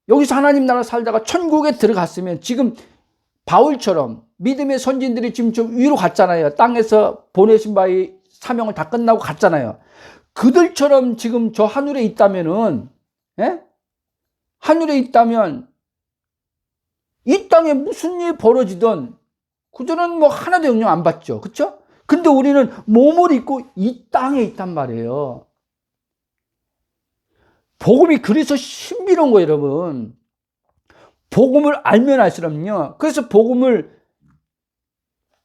여기서 하나님 나라 살다가 천국에 들어갔으면 지금 바울처럼 믿음의 선진들이 지금 좀 위로 갔잖아요. 땅에서 보내신 바의 사명을 다 끝나고 갔잖아요. 그들처럼 지금 저 하늘에 있다면은, 예? 하늘에 있다면 이 땅에 무슨 일이 벌어지든 그들은 뭐 하나도 영향 안 받죠. 그렇죠? 근데 우리는 몸을 입고 이 땅에 있단 말이에요. 복음이 그래서 신비로운 거예요, 여러분. 복음을 알면 알수록요. 그래서 복음을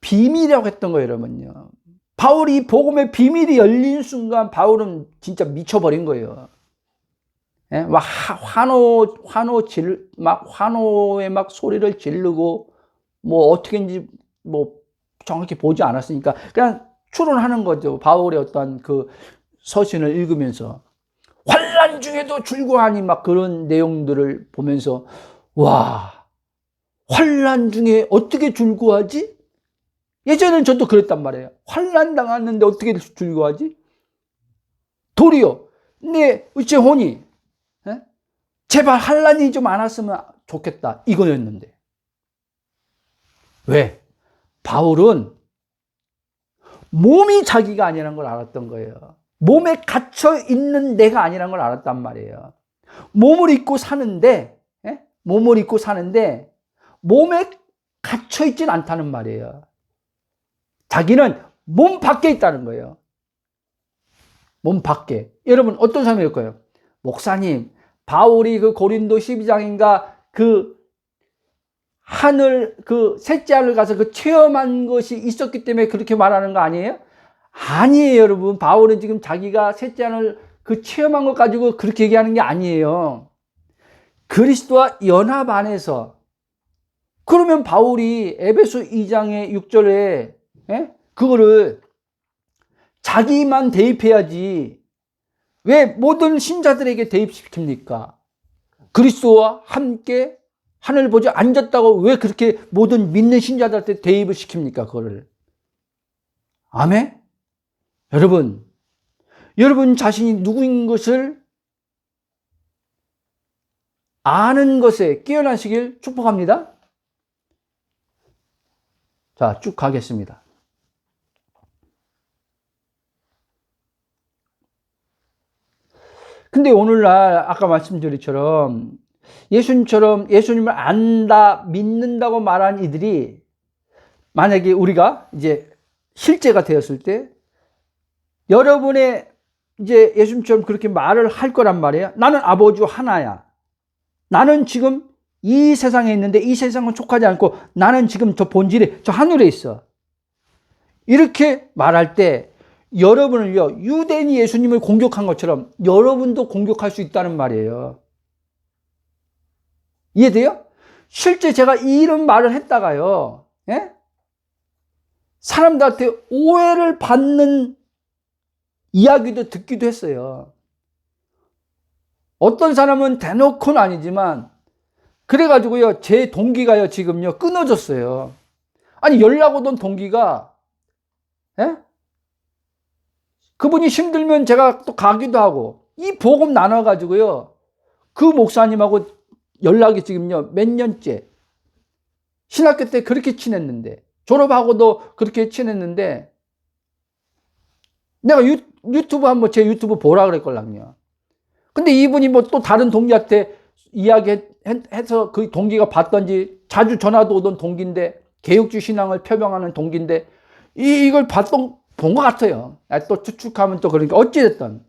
비밀이라고 했던 거예요, 여러분요. 바울이 복음의 비밀이 열린 순간 바울은 진짜 미쳐버린 거예요. 예? 막 환호에 막 소리를 지르고 뭐 어떻게인지 뭐 정확히 보지 않았으니까 그냥 추론하는 거죠. 바울의 어떤 그 서신을 읽으면서 환난 중에도 즐거워하니 막 그런 내용들을 보면서 와, 환난 중에 어떻게 즐거워하지? 예전에는 저도 그랬단 말이에요. 환난 당했는데 어떻게 즐거워하지? 도리어 내 의체혼이 제발 환난이 좀 안 왔으면 좋겠다 이거였는데 왜? 바울은 몸이 자기가 아니라는 걸 알았던 거예요. 몸에 갇혀 있는 내가 아니라는 걸 알았단 말이에요. 몸을 입고 사는데 몸에 갇혀 있진 않다는 말이에요. 자기는 몸 밖에 있다는 거예요. 몸 밖에. 여러분 어떤 사람일 거예요? 목사님, 바울이 그 고린도 12장인가 그 하늘 그 셋째 하늘 가서 그 체험한 것이 있었기 때문에 그렇게 말하는 거 아니에요? 아니에요, 여러분. 바울은 지금 자기가 셋째 하늘 그 체험한 것 가지고 그렇게 얘기하는 게 아니에요. 그리스도와 연합 안에서. 그러면 바울이 에베소 2장의 6절에 그거를 자기만 대입해야지 왜 모든 신자들에게 대입시킵니까? 그리스도와 함께 하늘 보좌에 앉았다고 왜 그렇게 모든 믿는 신자들한테 대입을 시킵니까? 그거를. 아멘? 여러분 자신이 누구인 것을 아는 것에 깨어나시길 축복합니다. 자, 쭉 가겠습니다. 근데 오늘날 아까 말씀드린 예수님을 안다, 믿는다고 말한 이들이 만약에 우리가 이제 실제가 되었을 때 여러분의 이제 예수님처럼 그렇게 말을 할 거란 말이에요. 나는 아버지 하나야. 나는 지금 이 세상에 있는데 이 세상은 속하지 않고 나는 지금 저 본질에 저 하늘에 있어. 이렇게 말할 때 여러분을요, 유대인이 예수님을 공격한 것처럼 여러분도 공격할 수 있다는 말이에요. 이해돼요? 실제 제가 이런 말을 했다가요, 사람들한테 오해를 받는 이야기도 듣기도 했어요. 어떤 사람은 대놓고는 아니지만 그래가지고요, 제 동기가요, 지금요, 끊어졌어요. 아니, 연락 오던 동기가, 그분이 힘들면 제가 또 가기도 하고, 이 복음 나눠가지고요, 그 목사님하고 연락이 지금요, 몇 년째. 신학교 때 그렇게 친했는데, 졸업하고도 그렇게 친했는데, 내가 유튜브 한번 제 유튜브 보라 그랬걸랑요. 근데 이분이 뭐 또 다른 동기한테 이야기해서 그 동기가 봤던지 자주 전화도 오던 동기인데 개혁주 신앙을 표명하는 동기인데 이걸 본 것 같아요. 또 추측하면 또 그러니까 어찌됐든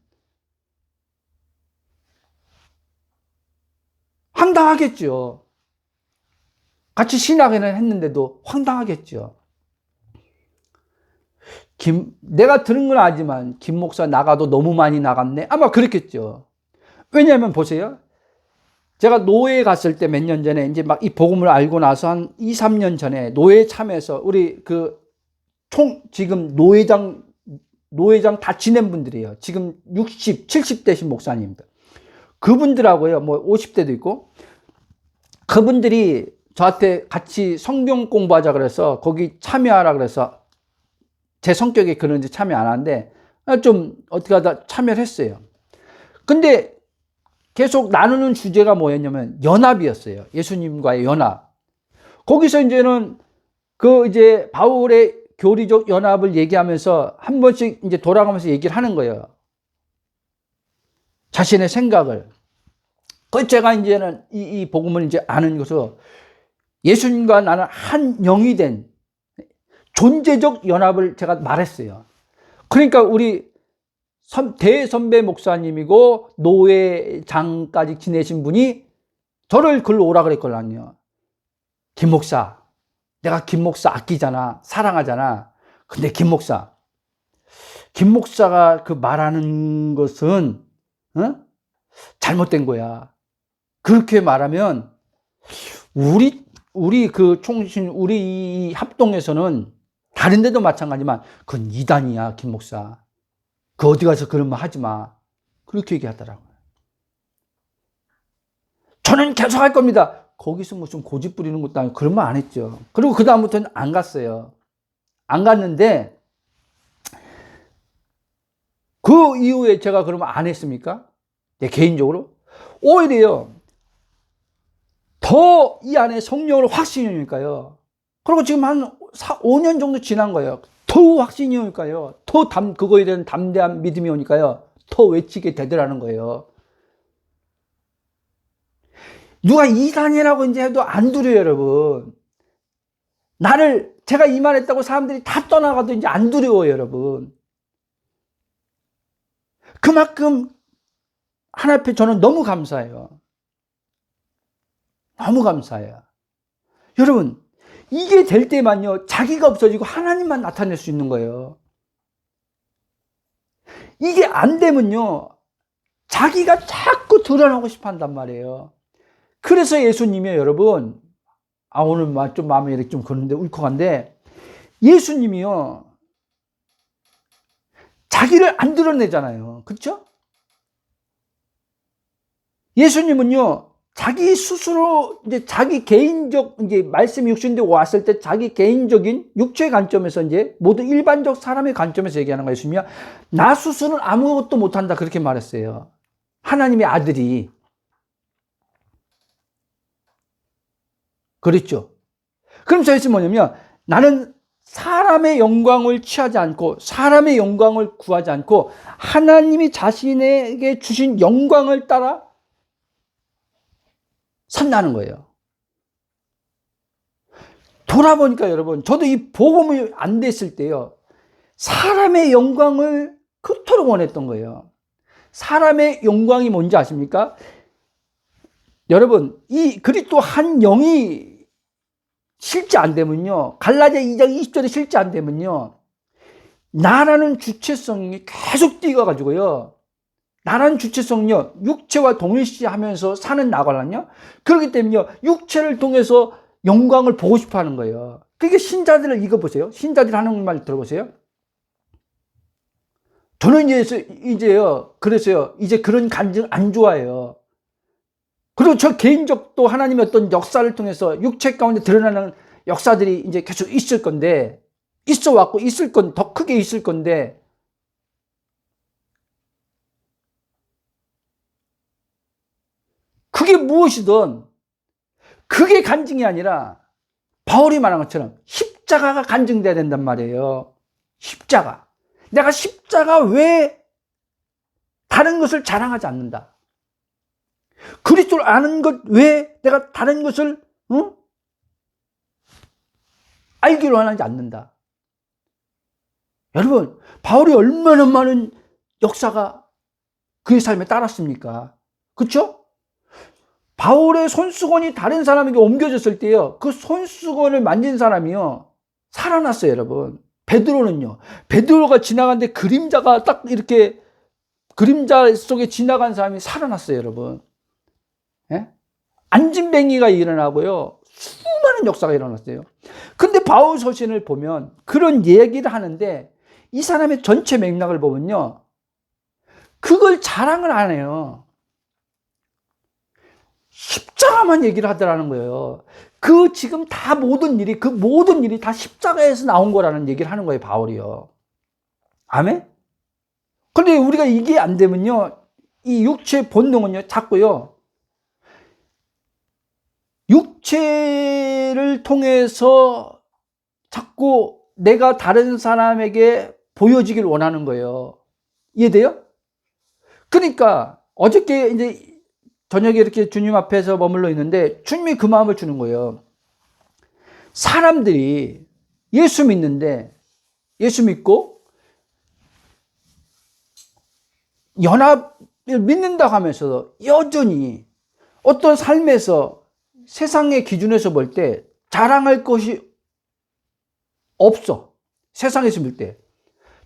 황당하겠죠. 같이 신학을 했는데도 황당하겠죠. 내가 들은 건 아니지만 김 목사 나가도 너무 많이 나갔네. 아마 그랬겠죠. 왜냐하면 보세요. 제가 노예에 갔을 때 몇 년 전에 이제 막 이 복음을 알고 나서 한 2, 3년 전에 노예에 참여해서 우리 지금 노회장 다 지낸 분들이에요. 지금 60, 70대신 목사님들. 그분들하고요, 뭐 50대도 있고, 그분들이 저한테 같이 성경 공부하자 그래서 거기 참여하라 그래서 제 성격이 그런지 참여 안 하는데 좀 어떻게 하다 참여를 했어요. 근데 계속 나누는 주제가 뭐였냐면 연합이었어요. 예수님과의 연합. 거기서 이제는 이제 바울의 교리적 연합을 얘기하면서 한 번씩 이제 돌아가면서 얘기를 하는 거예요. 자신의 생각을. 그 제가 이제는 이 복음을 이제 아는 것으로 예수님과 나는 한 영이 된 존재적 연합을 제가 말했어요. 그러니까 우리 대선배 목사님이고 노회장까지 지내신 분이 저를 글로 오라 그랬거든요. 김 목사, 내가 김 목사 아끼잖아, 사랑하잖아. 근데 김 목사가 그 말하는 것은 잘못된 거야. 그렇게 말하면 우리 그 총신, 우리 합동에서는 다른 데도 마찬가지지만 그건 이단이야, 김 목사. 그 어디 가서 그런 말 하지 마. 그렇게 얘기하더라고요. 저는 계속 할 겁니다. 거기서 무슨 고집 부리는 것도 아니고 그런 말 안 했죠. 그리고 그다음부터는 안 갔어요. 안 갔는데 그 이후에 제가 그러면 안 했습니까? 내 개인적으로? 오히려 더 이 안에 성령을 확신이 오니까요. 그리고 지금 한 5년 정도 지난 거예요. 더 확신이 오니까요. 더 그거에 대한 담대한 믿음이 오니까요. 더 외치게 되더라는 거예요. 누가 이단이라고 이제 해도 안 두려요, 여러분. 제가 이 말 했다고 사람들이 다 떠나가도 이제 안 두려워요, 여러분. 그만큼 하나님 앞에 저는 너무 감사해요. 너무 감사해요. 여러분, 이게 될 때만요, 자기가 없어지고 하나님만 나타낼 수 있는 거예요. 이게 안 되면요, 자기가 자꾸 드러나고 싶어 한단 말이에요. 그래서 예수님이요, 여러분, 오늘 좀 마음이 이렇게 좀 그런데 울컥한데, 예수님이요, 자기를 안 드러내잖아요. 그렇죠? 예수님은요, 자기 스스로 이제 자기 개인적 이제 말씀이 육신대 왔을 때 자기 개인적인 육체의 관점에서 이제 모든 일반적 사람의 관점에서 얘기하는 거예요. 예수님이 나 스스로는 아무것도 못한다 그렇게 말했어요. 하나님의 아들이 그랬죠. 그러면서 예수님 뭐냐면 나는 사람의 영광을 취하지 않고 사람의 영광을 구하지 않고 하나님이 자신에게 주신 영광을 따라 산다는 거예요. 돌아보니까 여러분, 저도 이 복음이 안 됐을 때요, 사람의 영광을 그토록 원했던 거예요. 사람의 영광이 뭔지 아십니까? 여러분, 이 그리스도 한 영이 실제 안 되면요, 갈라디아 2장 20절에 실제 안 되면요, 나라는 주체성이 계속 뛰어가지고요, 나라는 주체성요, 육체와 동일시하면서 사는 나거든요. 그렇기 때문에 육체를 통해서 영광을 보고 싶어 하는 거예요. 그게 신자들을 읽어보세요. 신자들이 하는 말 들어보세요. 저는 이제요, 그래서요, 이제 그런 간증 안 좋아해요. 그리고 저 개인적 또 하나님의 어떤 역사를 통해서 육체 가운데 드러나는 역사들이 이제 계속 있을 건데, 있어 왔고, 있을 건, 더 크게 있을 건데, 그게 무엇이든 그게 간증이 아니라 바울이 말한 것처럼 십자가가 간증돼야 된단 말이에요. 십자가. 내가 십자가 외에 다른 것을 자랑하지 않는다. 그리스도를 아는 것 외에 내가 다른 것을 알기로 하지 않는다. 여러분, 바울이 얼마나 많은 역사가 그의 삶에 따랐습니까? 그렇죠? 바울의 손수건이 다른 사람에게 옮겨졌을 때요, 그 손수건을 만진 사람이요, 살아났어요, 여러분. 베드로는요, 베드로가 지나가는데 그림자가 딱 이렇게, 그림자 속에 지나간 사람이 살아났어요, 여러분. 예? 안진뱅이가 일어나고요, 수많은 역사가 일어났어요. 근데 바울 서신을 보면 그런 얘기를 하는데, 이 사람의 전체 맥락을 보면요, 그걸 자랑을 안 해요. 십자가만 얘기를 하더라는 거예요. 그 지금 다 모든 일이 다 십자가에서 나온 거라는 얘기를 하는 거예요, 바울이요. 아멘? 그런데 우리가 이게 안 되면요, 이 육체의 본능은요, 자꾸요, 육체를 통해서 자꾸 내가 다른 사람에게 보여지길 원하는 거예요. 이해돼요? 그러니까 어저께 이제 저녁에 이렇게 주님 앞에서 머물러 있는데 주님이 그 마음을 주는 거예요. 사람들이 예수 믿는데, 예수 믿고 연합을 믿는다고 하면서도 여전히 어떤 삶에서 세상의 기준에서 볼 때 자랑할 것이 없어. 세상에서 볼 때.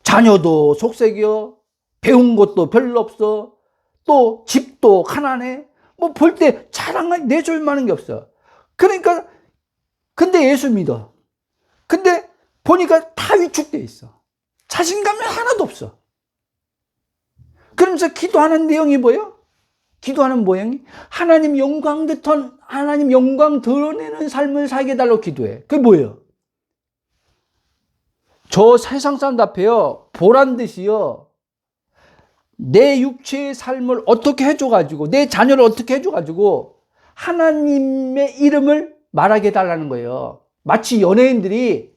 자녀도 속색이요. 배운 것도 별로 없어. 또 집도 가난해. 뭐 볼 때 자랑할 내줄 만한 게 없어. 그러니까 근데 예수 믿어. 근데 보니까 다 위축돼 있어. 자신감이 하나도 없어. 그러면서 기도하는 내용이 뭐예요? 기도하는 모양이 하나님 영광 듯한 하나님 영광 드러내는 삶을 살게 달라고 기도해. 그게 뭐예요? 저 세상 사람 앞에요 보란 듯이요 내 육체의 삶을 어떻게 해줘가지고 내 자녀를 어떻게 해줘가지고 하나님의 이름을 말하게 해달라는 거예요. 마치 연예인들이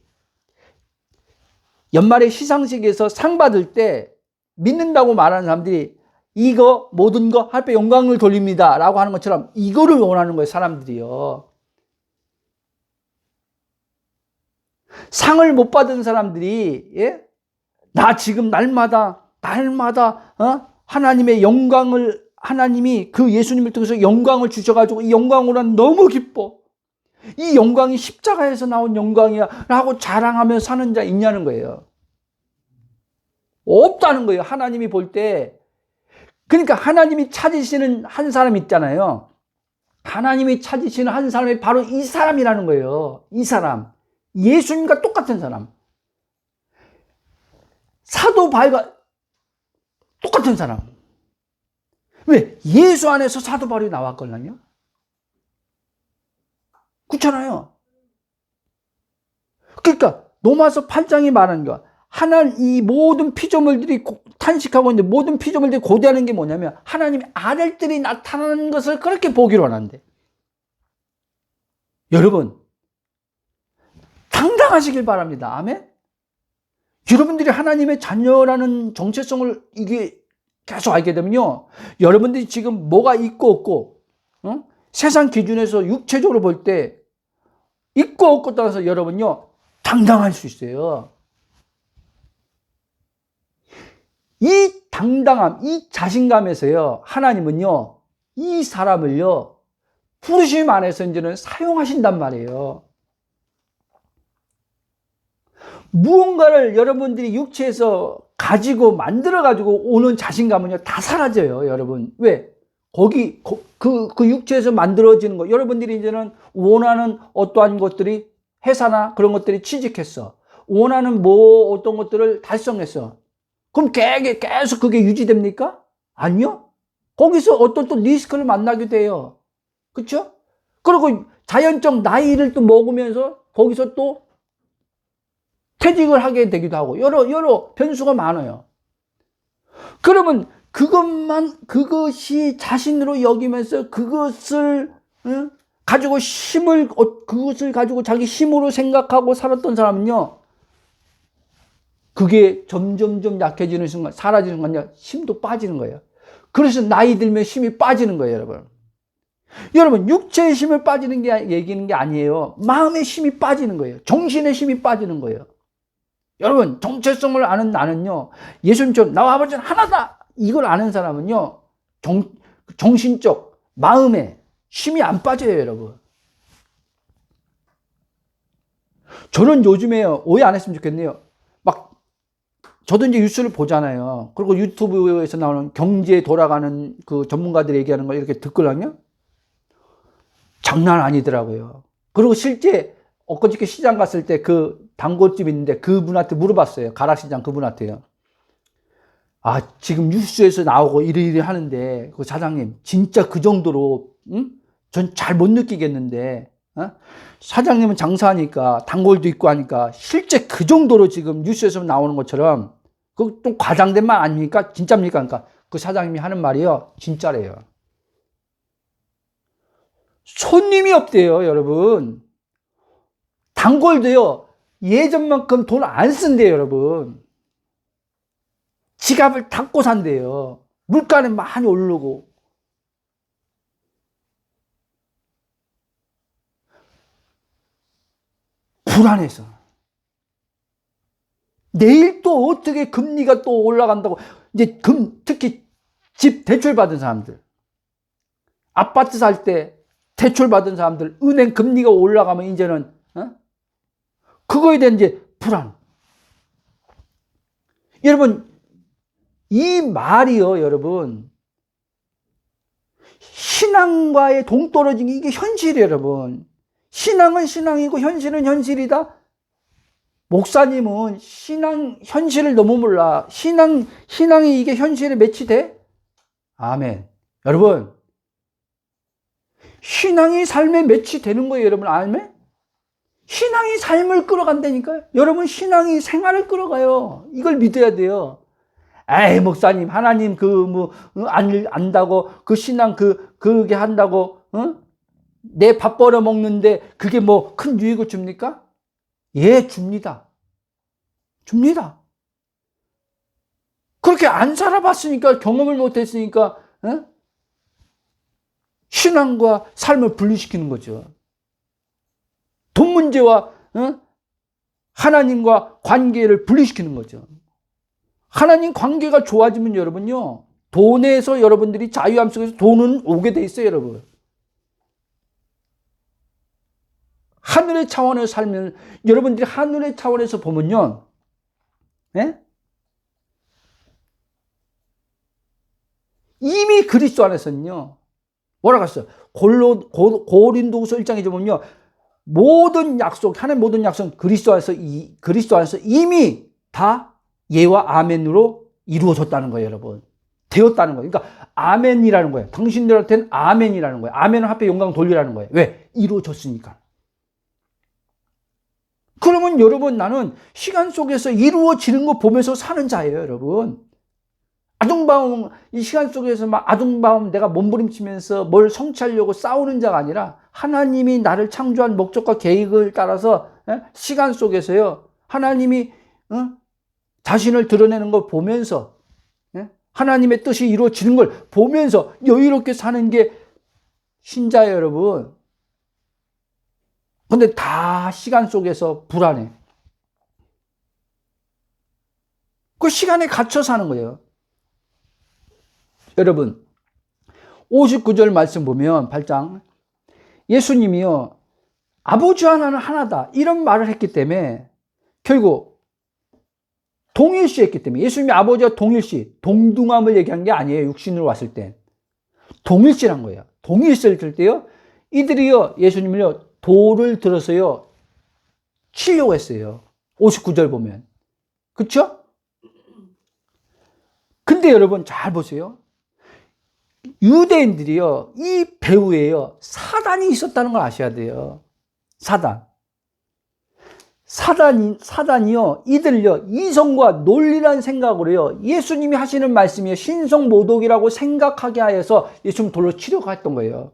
연말에 시상식에서 상 받을 때 믿는다고 말하는 사람들이 이거 모든 거 하나님께 영광을 돌립니다 라고 하는 것처럼 이거를 원하는 거예요. 사람들이요. 상을 못 받은 사람들이 예? 나 지금 날마다 하나님의 영광을 하나님이 그 예수님을 통해서 영광을 주셔가지고 이 영광으로 난 너무 기뻐. 이 영광이 십자가에서 나온 영광이야 라고 자랑하며 사는 자 있냐는 거예요. 없다는 거예요. 하나님이 볼 때. 그러니까 하나님이 찾으시는 한 사람 있잖아요. 하나님이 찾으시는 한 사람이 바로 이 사람이라는 거예요. 이 사람. 예수님과 똑같은 사람. 사도 바울과 똑같은 사람. 왜? 예수 안에서 사도 바울이 나왔거든요. 그렇잖아요. 그러니까 로마서 8장이 말하는 거 하나님 이 모든 피조물들이 탄식하고 있는데 모든 피조물들이 고대하는 게 뭐냐면 하나님의 아들들이 나타나는 것을 그렇게 보기로 하는데 여러분 당당하시길 바랍니다. 아멘. 여러분들이 하나님의 자녀라는 정체성을 이게 계속 알게 되면요 여러분들이 지금 뭐가 있고 없고 세상 기준에서 육체적으로 볼 때 있고 없고 따라서 여러분요 당당할 수 있어요. 이 당당함, 이 자신감에서요 하나님은요 이 사람을요 부르심 안에서 이제는 사용하신단 말이에요. 무언가를 여러분들이 육체에서 가지고 만들어가지고 오는 자신감은요 다 사라져요. 여러분 왜? 그 육체에서 만들어지는 거 여러분들이 이제는 원하는 어떠한 것들이 회사나 그런 것들이 취직했어. 원하는 어떤 것들을 달성했어. 그럼 계속 그게 유지됩니까? 아니요. 거기서 어떤 또 리스크를 만나게 돼요. 그렇죠? 그리고 자연적 나이를 또 먹으면서 거기서 또 퇴직을 하게 되기도 하고 여러 변수가 많아요. 그러면 그것이 자신으로 여기면서 그것을 가지고 그것을 가지고 자기 힘으로 생각하고 살았던 사람은요 그게 점점점 약해지는 순간 사라지는 순간요 힘도 빠지는 거예요. 그래서 나이 들면 힘이 빠지는 거예요. 여러분 육체의 힘을 빠지는 게 얘기는 게 아니에요. 마음의 힘이 빠지는 거예요. 정신의 힘이 빠지는 거예요. 여러분 정체성을 아는 나는요 예수님처럼 나와 아버지는 하나다 이걸 아는 사람은요 정신적 마음에 힘이 안 빠져요. 여러분 저는 요즘에 오해 안 했으면 좋겠네요. 막 저도 이제 뉴스를 보잖아요. 그리고 유튜브에서 나오는 경제에 돌아가는 그 전문가들이 얘기하는 걸 이렇게 듣거든요. 장난 아니더라고요. 그리고 실제 엊그저께 시장 갔을 때 그 단골집 있는데 그분한테 물어봤어요. 가락시장 그분한테요. 아 지금 뉴스에서 나오고 이래 하는데 그 사장님 진짜 그 정도로 전 잘 못 느끼겠는데 사장님은 장사하니까 단골도 있고 하니까 실제 그 정도로 지금 뉴스에서 나오는 것처럼 그 좀 과장된 말 아닙니까? 진짜입니까? 그러니까 그 사장님이 하는 말이요 진짜래요. 손님이 없대요. 여러분 단골도요 예전만큼 돈 안 쓴대요. 여러분 지갑을 닫고 산대요. 물가는 많이 오르고 불안해서 내일 또 어떻게 금리가 또 올라간다고 이제 특히 집 대출 받은 사람들, 아파트 살 때 대출 받은 사람들, 은행 금리가 올라가면 이제는 그거에 대한 이제 불안. 여러분, 이 말이요, 여러분, 신앙과의 동떨어진 게 이게 현실이에요, 여러분. 신앙은 신앙이고 현실은 현실이다. 목사님은 현실을 너무 몰라. 신앙이 이게 현실에 매치돼? 아멘. 여러분, 신앙이 삶에 매치되는 거예요, 여러분. 아멘? 신앙이 삶을 끌어간다니까요. 여러분, 신앙이 생활을 끌어가요. 이걸 믿어야 돼요. 에이, 목사님, 하나님, 안다고, 그 신앙, 그게 한다고, 내 밥 벌어 먹는데, 그게 뭐, 큰 유익을 줍니까? 예, 줍니다. 줍니다. 그렇게 안 살아봤으니까, 경험을 못 했으니까, 신앙과 삶을 분리시키는 거죠. 돈 문제와, 하나님과 관계를 분리시키는 거죠. 하나님 관계가 좋아지면 여러분요, 돈에서 여러분들이 자유함 속에서 돈은 오게 돼 있어요, 여러분. 하늘의 차원에서 살면, 여러분들이 하늘의 차원에서 보면요, 예? 이미 그리스도 안에서는요, 뭐라고 했어요? 고린도후서 1장에 보면요, 모든 약속, 하나님 모든 약속, 그리스도 안에서 이미 다 예와 아멘으로 이루어졌다는 거예요, 여러분. 되었다는 거예요. 그러니까 아멘이라는 거예요. 당신들한테는 아멘이라는 거예요. 아멘은 합해 영광 돌리라는 거예요. 왜? 이루어졌으니까. 그러면 여러분, 나는 시간 속에서 이루어지는 거 보면서 사는 자예요, 여러분. 이 시간 속에서 막 아둥바움 내가 몸부림치면서 뭘 성취하려고 싸우는 자가 아니라 하나님이 나를 창조한 목적과 계획을 따라서 시간 속에서요, 하나님이 자신을 드러내는 걸 보면서, 하나님의 뜻이 이루어지는 걸 보면서 여유롭게 사는 게 신자예요, 여러분. 근데 다 시간 속에서 불안해. 그 시간에 갇혀 사는 거예요. 여러분, 59절 말씀 보면 8장, 예수님이요, 아버지 하나는 하나다, 이런 말을 했기 때문에 결국 동일시했기 때문에, 예수님이 아버지와 동일시, 동등함을 얘기한 게 아니에요. 육신으로 왔을 때 동일시란 거예요. 동일시를 때요, 이들이요, 예수님을요, 돌을 들어서요 치려고 했어요. 59절 보면. 그쵸? 근데 여러분 잘 보세요. 유대인들이요, 이 배후에요, 사단이 있었다는 걸 아셔야 돼요. 사단이요, 이들요, 이성과 논리란 생각으로요, 예수님이 하시는 말씀이 신성모독이라고 생각하게 하여서 예수님 돌로 치려고 했던 거예요.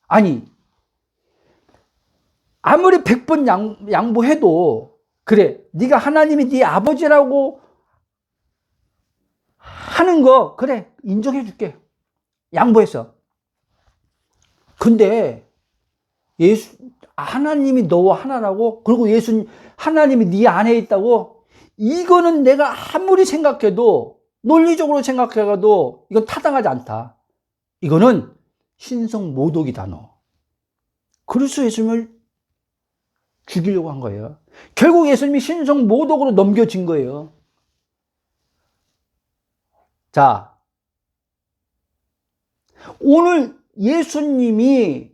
아니, 아무리 100번 양보해도, 그래, 네가 하나님이 네 아버지라고 하는 거, 그래, 인정해 줄게. 양보해서. 근데 하나님이 너와 하나라고, 그리고 하나님이 네 안에 있다고, 이거는 내가 아무리 생각해도, 논리적으로 생각해도 이건 타당하지 않다. 이거는 신성모독이다, 너. 그래서 예수님을 죽이려고 한 거예요. 결국 예수님이 신성모독으로 넘겨진 거예요. 자, 오늘 예수님이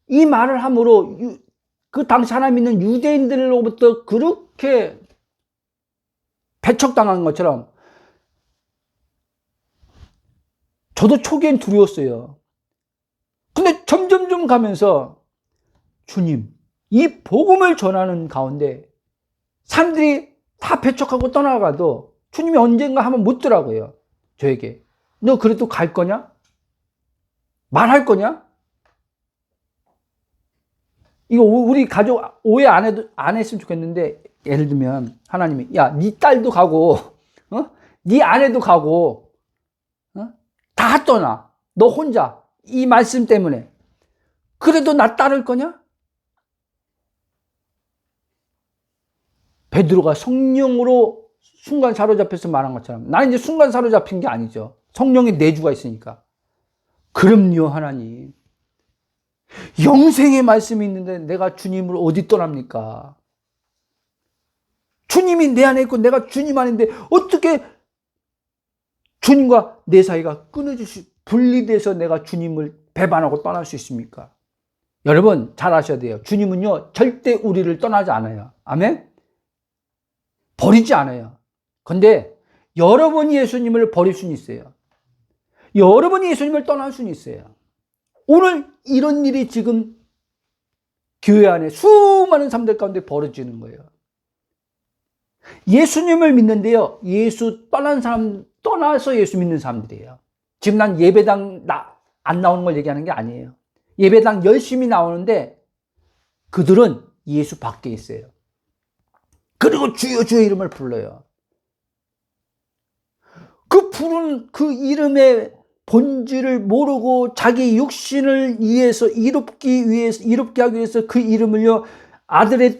이 말을 함으로 그 당시 하나님 믿는 유대인들로부터 그렇게 배척당한 것처럼 저도 초기엔 두려웠어요. 근데 점점점 가면서 주님, 이 복음을 전하는 가운데 사람들이 다 배척하고 떠나가도 주님이 언젠가 한번 묻더라고요. 저에게. 너 그래도 갈 거냐? 말할 거냐? 이거 우리 가족 오해 안 했으면 좋겠는데, 예를 들면 하나님이, 야, 네 딸도 가고, 네 아내도 가고, 다 떠나. 너 혼자. 이 말씀 때문에. 그래도 나 따를 거냐? 베드로가 성령으로 순간 사로잡혀서 말한 것처럼, 나는 이제 순간 사로잡힌 게 아니죠. 성령의 내주가 있으니까. 그럼요, 하나님. 영생의 말씀이 있는데 내가 주님을 어디 떠납니까? 주님이 내 안에 있고 내가 주님 안인데 어떻게 주님과 내 사이가 분리돼서 내가 주님을 배반하고 떠날 수 있습니까? 여러분 잘 아셔야 돼요. 주님은요 절대 우리를 떠나지 않아요. 아멘? 버리지 않아요. 근데 여러분이 예수님을 버릴 수는 있어요. 여러분이 예수님을 떠날 수는 있어요. 오늘 이런 일이 지금 교회 안에 수많은 사람들 가운데 벌어지는 거예요. 예수님을 믿는데요. 예수 떠난 사람, 떠나서 예수 믿는 사람들이에요. 지금 난 예배당 안 나오는 걸 얘기하는 게 아니에요. 예배당 열심히 나오는데 그들은 예수 밖에 있어요. 그리고 주여 주여 이름을 불러요. 그 부르는 그 이름의 본질을 모르고 자기 육신을 위해서 이롭게 하기 위해서 그 이름을요, 아들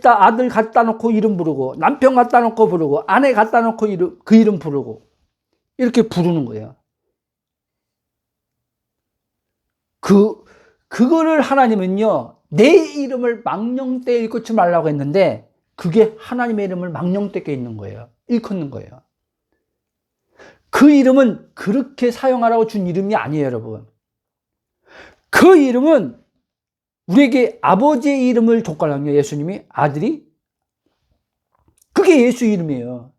갖다 놓고 이름 부르고, 남편 갖다 놓고 부르고, 아내 갖다 놓고 그 이름 부르고, 이렇게 부르는 거예요. 그거를 하나님은요, 내 이름을 망령되이 일컫지 말라고 했는데, 그게 하나님의 이름을 망령되게 있는 거예요. 일컫는 거예요. 그 이름은 그렇게 사용하라고 준 이름이 아니에요, 여러분. 그 이름은 우리에게 아버지의 이름을 줬거든요, 예수님이. 아들이. 그게 예수 이름이에요.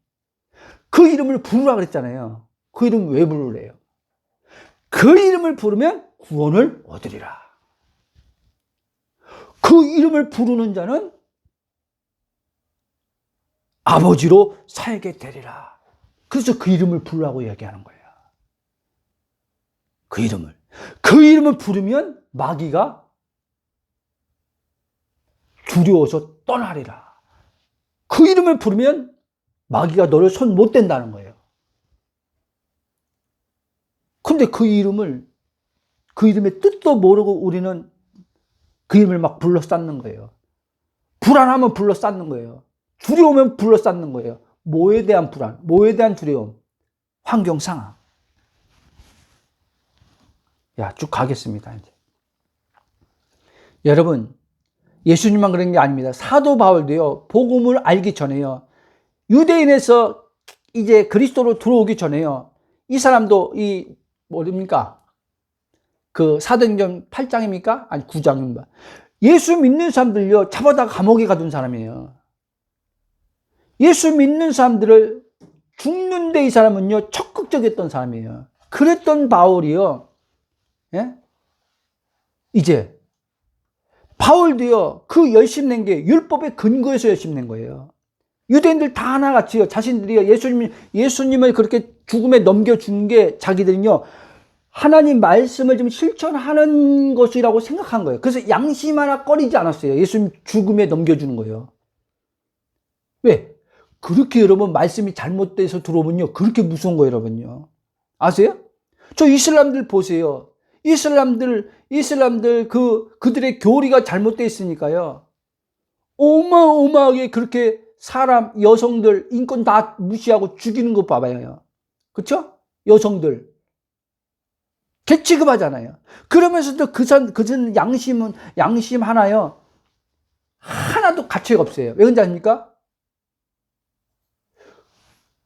그 이름을 부르라 그랬잖아요. 그 이름 왜 부르래요? 그 이름을 부르면 구원을 얻으리라. 그 이름을 부르는 자는 아버지로 살게 되리라. 그래서 그 이름을 부르라고 이야기하는 거예요. 그 이름을 부르면 마귀가 두려워서 떠나리라. 그 이름을 부르면 마귀가 너를 손 못 댄다는 거예요. 근데 그 이름의 뜻도 모르고 우리는 그 이름을 막 불러쌓는 거예요. 불안하면 불러쌓는 거예요. 두려우면 불러쌓는 거예요. 뭐에 대한 불안, 뭐에 대한 두려움, 환경 상황. 쭉 가겠습니다. 이제. 여러분, 예수님만 그런 게 아닙니다. 사도 바울도요, 복음을 알기 전에요, 유대인에서 이제 그리스도로 들어오기 전에요, 이 사람도 뭡니까? 그 사도행전 8장입니까? 아니 9장입니다. 예수 믿는 사람들요, 잡아다 감옥에 가둔 사람이에요. 예수 믿는 사람들을 죽는데 이 사람은요, 적극적이었던 사람이에요. 그랬던 바울이요, 예? 이제 바울도요, 그 열심 낸 게 율법의 근거에서 열심 낸 거예요. 유대인들 다 하나같이요, 자신들이요, 예수님을 그렇게 죽음에 넘겨준 게 자기들은요, 하나님 말씀을 좀 실천하는 것이라고 생각한 거예요. 그래서 양심 하나 꺼리지 않았어요. 예수님 죽음에 넘겨주는 거예요. 왜? 그렇게 여러분 말씀이 잘못돼서 들어오면요, 그렇게 무서운 거예요, 여러분요. 아세요? 저 이슬람들 보세요. 이슬람들 그들의 교리가 잘못되어 있으니까요, 어마어마하게 그렇게 사람, 여성들, 인권 다 무시하고 죽이는 거 봐봐요. 그쵸? 여성들. 개취급하잖아요. 그러면서도 그전 양심 하나요, 하나도 가치가 없어요. 왜 그런지 아십니까?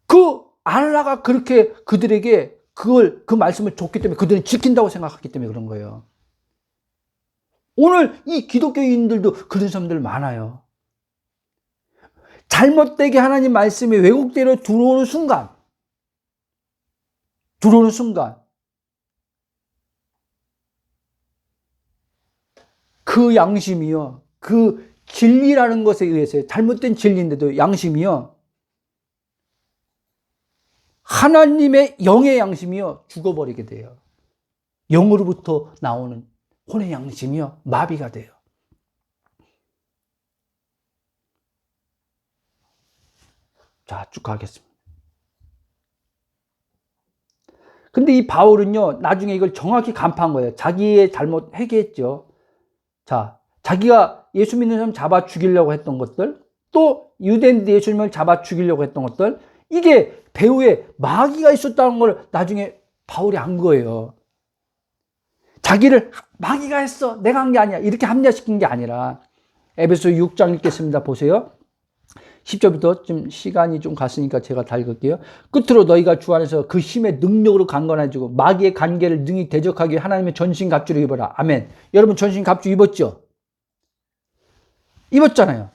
그 알라가 그렇게 그들에게 그 말씀을 줬기 때문에 그들은 지킨다고 생각했기 때문에 그런 거예요. 오늘 이 기독교인들도 그런 사람들 많아요. 잘못되게 하나님 말씀이 왜곡대로 들어오는 순간 그 양심이요, 그 진리라는 것에 의해서, 잘못된 진리인데도 양심이요, 하나님의 영의 양심이요, 죽어버리게 돼요. 영으로부터 나오는 혼의 양심이요, 마비가 돼요. 자, 쭉 가겠습니다. 근데 이 바울은요, 나중에 이걸 정확히 간파한 거예요. 자기의 잘못 회개했죠. 자, 자기가 예수 믿는 사람 잡아 죽이려고 했던 것들, 또 유대인들 예수님을 잡아 죽이려고 했던 것들, 이게 배후에 마귀가 있었다는 걸 나중에 바울이 한 거예요. 자기를 마귀가 했어, 내가 한 게 아니야, 이렇게 합리화시킨 게 아니라. 에베소 6장 읽겠습니다. 보세요. 10절부터 좀 시간이 좀 갔으니까 제가 다 읽을게요. 끝으로 너희가 주 안에서 그 힘의 능력으로 강건해지고 마귀의 관계를 능히 대적하기 하나님의 전신 갑주를 입어라. 아멘. 여러분 전신 갑주 입었죠? 입었잖아요.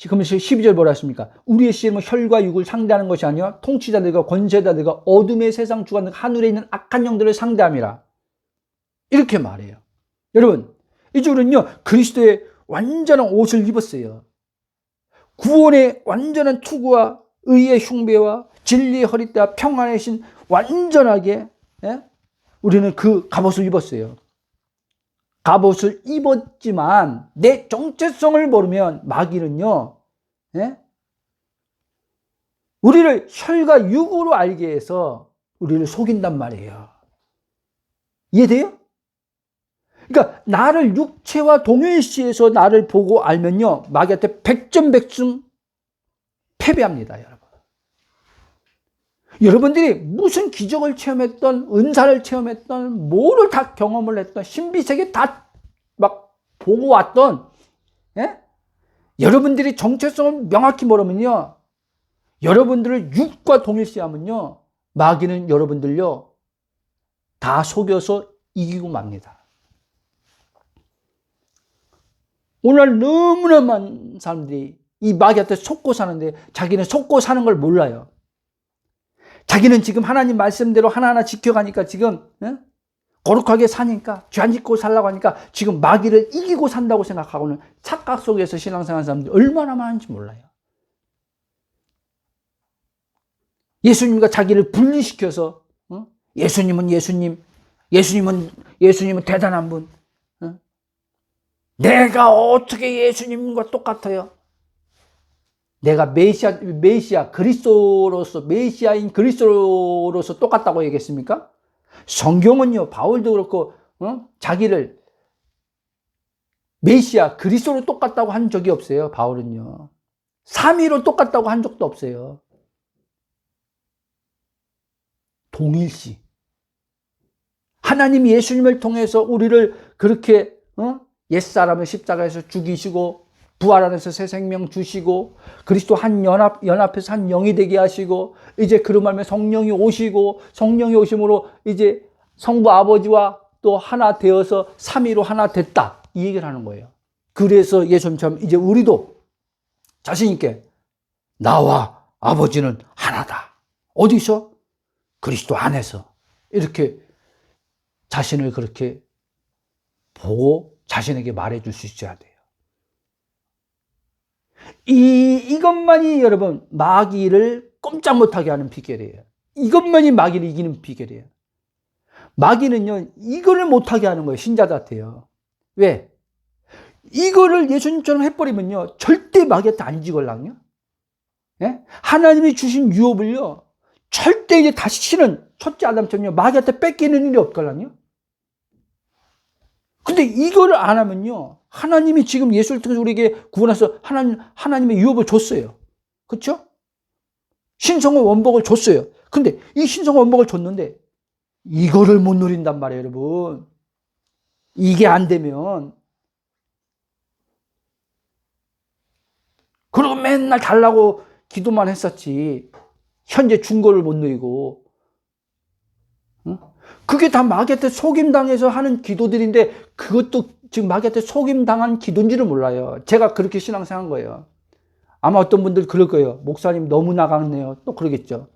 그러면서 12절 뭐라 했습니까? 우리의 씨름은 혈과 육을 상대하는 것이 아니라 통치자들과 권세자들과 어둠의 세상 주관 하늘에 있는 악한 영들을 상대함이라. 이렇게 말해요. 여러분, 이들은요 그리스도의 완전한 옷을 입었어요. 구원의 완전한 투구와 의의 흉배와 진리의 허리띠와 평안의 신 완전하게 우리는 그 갑옷을 입었어요. 갑옷을 입었지만 내 정체성을 모르면 마귀는요 우리를 혈과 육으로 알게 해서 우리를 속인단 말이에요. 이해돼요? 그러니까 나를 육체와 동일시해서 나를 보고 알면요 마귀한테 백전백승 패배합니다. 여러분들이 무슨 기적을 체험했던, 은사를 체험했던, 뭐를 다 경험을 했던, 신비세계 다 막 보고 왔던, 여러분들이 정체성을 명확히 모르면요 여러분들을 육과 동일시하면요 마귀는 여러분들요 다 속여서 이기고 맙니다. 오늘 너무나 많은 사람들이 이 마귀한테 속고 사는데 자기는 속고 사는 걸 몰라요. 자기는 지금 하나님 말씀대로 하나하나 지켜가니까 지금 거룩하게 사니까 죄 안 짓고 살라고 하니까 지금 마귀를 이기고 산다고 생각하고는 착각 속에서 신앙생활 하는 사람들이 얼마나 많은지 몰라요. 예수님과 자기를 분리시켜서 예수님은 예수님, 예수님은 대단한 분, 내가 어떻게 예수님과 똑같아요? 내가 메시아 그리스도로서 메시아인 그리스도로서 똑같다고 얘기했습니까? 성경은요 바울도 그렇고 자기를 메시아 그리스도로 똑같다고 한 적이 없어요. 바울은요 삼위로 똑같다고 한 적도 없어요. 동일시. 하나님이 예수님을 통해서 우리를 그렇게 옛사람을 십자가에서 죽이시고 부활 안에서 새 생명 주시고 그리스도 한 연합해서 한 영이 되게 하시고 이제 그로 말미암아 성령이 오시고 성령이 오심으로 이제 성부 아버지와 또 하나 되어서 삼위로 하나 됐다 이 얘기를 하는 거예요. 그래서 예수님처럼 이제 우리도 자신 있게 나와 아버지는 하나다. 어디서? 그리스도 안에서. 이렇게 자신을 그렇게 보고 자신에게 말해줄 수 있어야 돼요. 이것만이 여러분 마귀를 꼼짝 못하게 하는 비결이에요. 이것만이 마귀를 이기는 비결이에요. 마귀는요 이거를 못하게 하는 거예요. 신자한테요. 왜? 이거를 예수님처럼 해버리면요 절대 마귀한테 안 지걸랑요. 하나님이 주신 유업을요 절대 이제 다시는 첫째 아담처럼요 마귀한테 뺏기는 일이 없걸랑요. 근데 이거를 안 하면요 하나님이 지금 예수를 통해서 우리에게 구원해서 하나님의 유업을 줬어요. 그렇죠? 신성의 원복을 줬어요. 근데 이 신성의 원복을 줬는데 이거를 못 누린단 말이에요, 여러분. 이게 안 되면 그리고 맨날 달라고 기도만 했었지 현재 준 거를 못 누리고 그게 다 마귀한테 속임당해서 하는 기도들인데 그것도 지금 마귀한테 속임당한 기도인지를 몰라요. 제가 그렇게 신앙생활한 거예요. 아마 어떤 분들 그럴 거예요. 목사님 너무 나갔네요. 또 그러겠죠.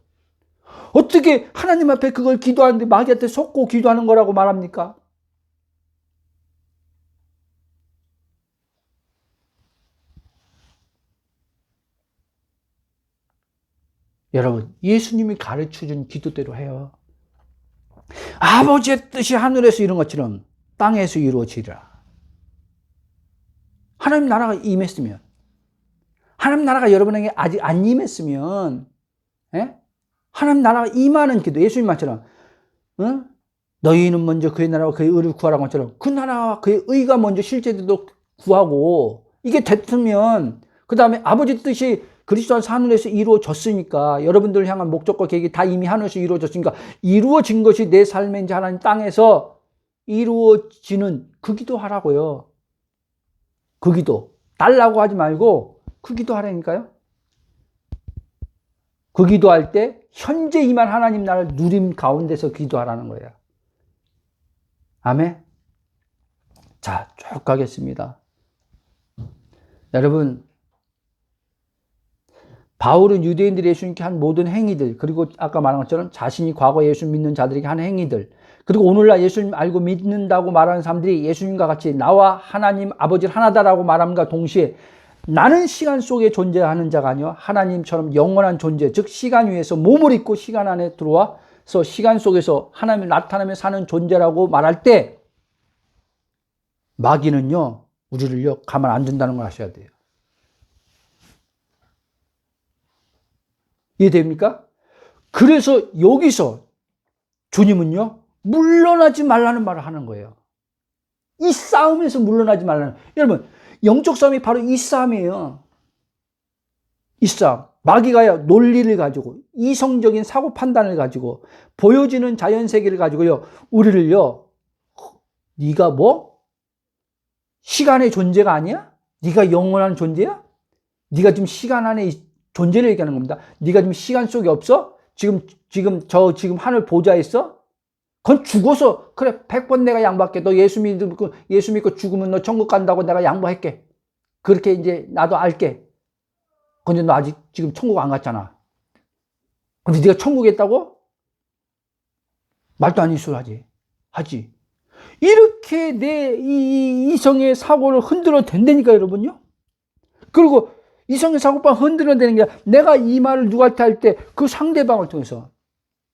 어떻게 하나님 앞에 그걸 기도하는데 마귀한테 속고 기도하는 거라고 말합니까? 여러분 예수님이 가르쳐준 기도대로 해요. 아버지의 뜻이 하늘에서 이룬 것처럼 땅에서 이루어지리라. 하나님 나라가 임했으면 하나님 나라가 여러분에게 아직 안 임했으면 하나님 나라가 임하는 기도 예수님 말처럼 너희는 먼저 그의 나라와 그의 의를 구하라는 것처럼 그 나라와 그의 의가 먼저 실제로 구하고 이게 됐으면 그 다음에 아버지 뜻이 그리스도 안에서 하늘에서 이루어졌으니까, 여러분들을 향한 목적과 계획이 다 이미 하늘에서 이루어졌으니까, 이루어진 것이 내 삶에 이제 하나님 땅에서 이루어지는 그 기도 하라고요. 그 기도. 달라고 하지 말고 그 기도 하라니까요. 그 기도할 때 현재 임한 하나님 나라를 누림 가운데서 기도하라는 거예요. 아멘. 자, 쭉 가겠습니다. 여러분, 바울은 유대인들이 예수님께 한 모든 행위들, 그리고 아까 말한 것처럼 자신이 과거 예수 믿는 자들에게 한 행위들, 그리고 오늘날 예수님 알고 믿는다고 말하는 사람들이 예수님과 같이 나와 하나님 아버지를 하나다라고 말함과 동시에 나는 시간 속에 존재하는 자가 아니요 하나님처럼 영원한 존재, 즉 시간 위에서 몸을 입고 시간 안에 들어와서 시간 속에서 하나님을 나타내며 사는 존재라고 말할 때 마귀는요 우리를요 가만 안 둔다는 걸 아셔야 돼요. 이해됩니까? 그래서 여기서 주님은요 물러나지 말라는 말을 하는 거예요. 이 싸움에서 물러나지 말라는. 여러분, 영적 싸움이 바로 이 싸움이에요. 이 싸움. 마귀가요 논리를 가지고 이성적인 사고 판단을 가지고 보여지는 자연세계를 가지고요 우리를요 네가 뭐? 시간의 존재가 아니야? 네가 영원한 존재야? 네가 지금 시간 안에 존재를 얘기하는 겁니다. 네가 지금 시간 속에 없어? 지금 하늘 보좌에 있어? 그건 죽어서 그래 100번 내가 양보할게. 너 예수 믿고 죽으면 너 천국 간다고 내가 양보할게. 그렇게 이제 나도 알게. 근데 너 아직 지금 천국 안 갔잖아. 근데 네가 천국에 있다고? 말도 안 되는 소리 하지. 이렇게 내 이성의 사고를 흔들어 댄다니까 여러분요. 그리고 이성의 사고방 흔들어 대는 게 내가 이 말을 누구한테 할 때 그 상대방을 통해서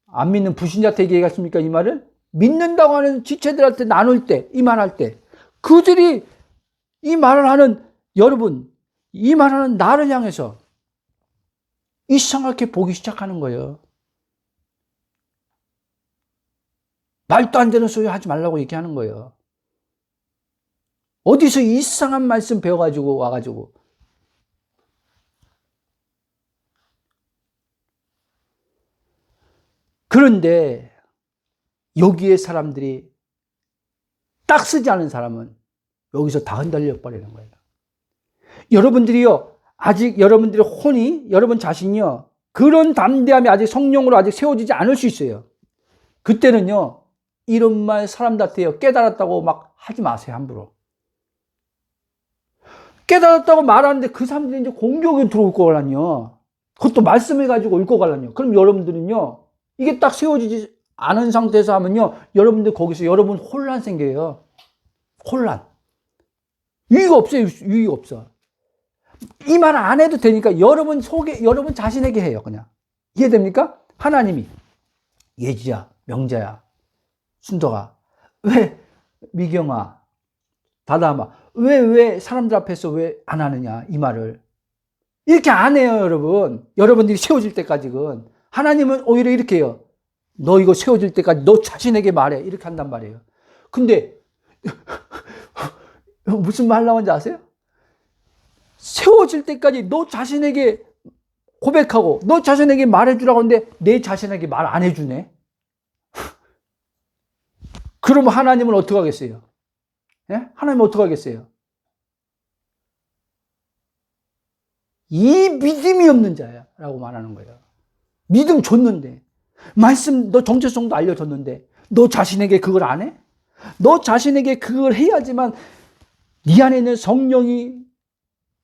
안 믿는 불신자한테 얘기하겠습니까? 이 말을 믿는다고 하는 지체들한테 나눌 때, 이 말할 때 그들이 이 말을 하는 여러분, 이 말하는 나를 향해서 이상하게 보기 시작하는 거예요. 말도 안 되는 소리 하지 말라고 얘기하는 거예요. 어디서 이상한 말씀 배워가지고 와가지고. 그런데 여기에 사람들이 딱 쓰지 않은 사람은 여기서 다 흔들려 버리는 거예요. 여러분들이요, 아직 여러분들의 혼이, 여러분 자신이요, 그런 담대함이 아직 성령으로 아직 세워지지 않을 수 있어요. 그때는요, 이런 말 사람들한테요, 깨달았다고 막 하지 마세요, 함부로. 깨달았다고 말하는데 그 사람들이 이제 공격에 들어올 거라뇨. 그것도 말씀을 가지고 올 거라뇨. 그럼 여러분들은요, 이게 딱 세워지지 않은 상태에서 하면요, 여러분들 거기서 여러분 혼란 생겨요. 혼란. 유의가 없어요, 유의가 없어. 이 말 안 해도 되니까 여러분 자신에게 해요, 그냥. 이해됩니까? 하나님이 예지야, 명자야, 순덕아, 왜 미경아, 다다마, 왜 사람들 앞에서 왜 안 하느냐, 이 말을. 이렇게 안 해요, 여러분. 여러분들이 세워질 때까지는. 하나님은 오히려 이렇게 해요. 너 이거 세워질 때까지 너 자신에게 말해. 이렇게 한단 말이에요. 근데 무슨 말 나온지 아세요? 세워질 때까지 너 자신에게 고백하고 너 자신에게 말해주라고 하는데 내 자신에게 말 안 해주네. 그러면 하나님은 어떻게 하겠어요? 예? 하나님은 어떻게 하겠어요? 이 믿음이 없는 자야 라고 말하는 거예요. 믿음 줬는데, 말씀 너 정체성도 알려줬는데 너 자신에게 그걸 안 해? 너 자신에게 그걸 해야지만 네 안에 있는 성령이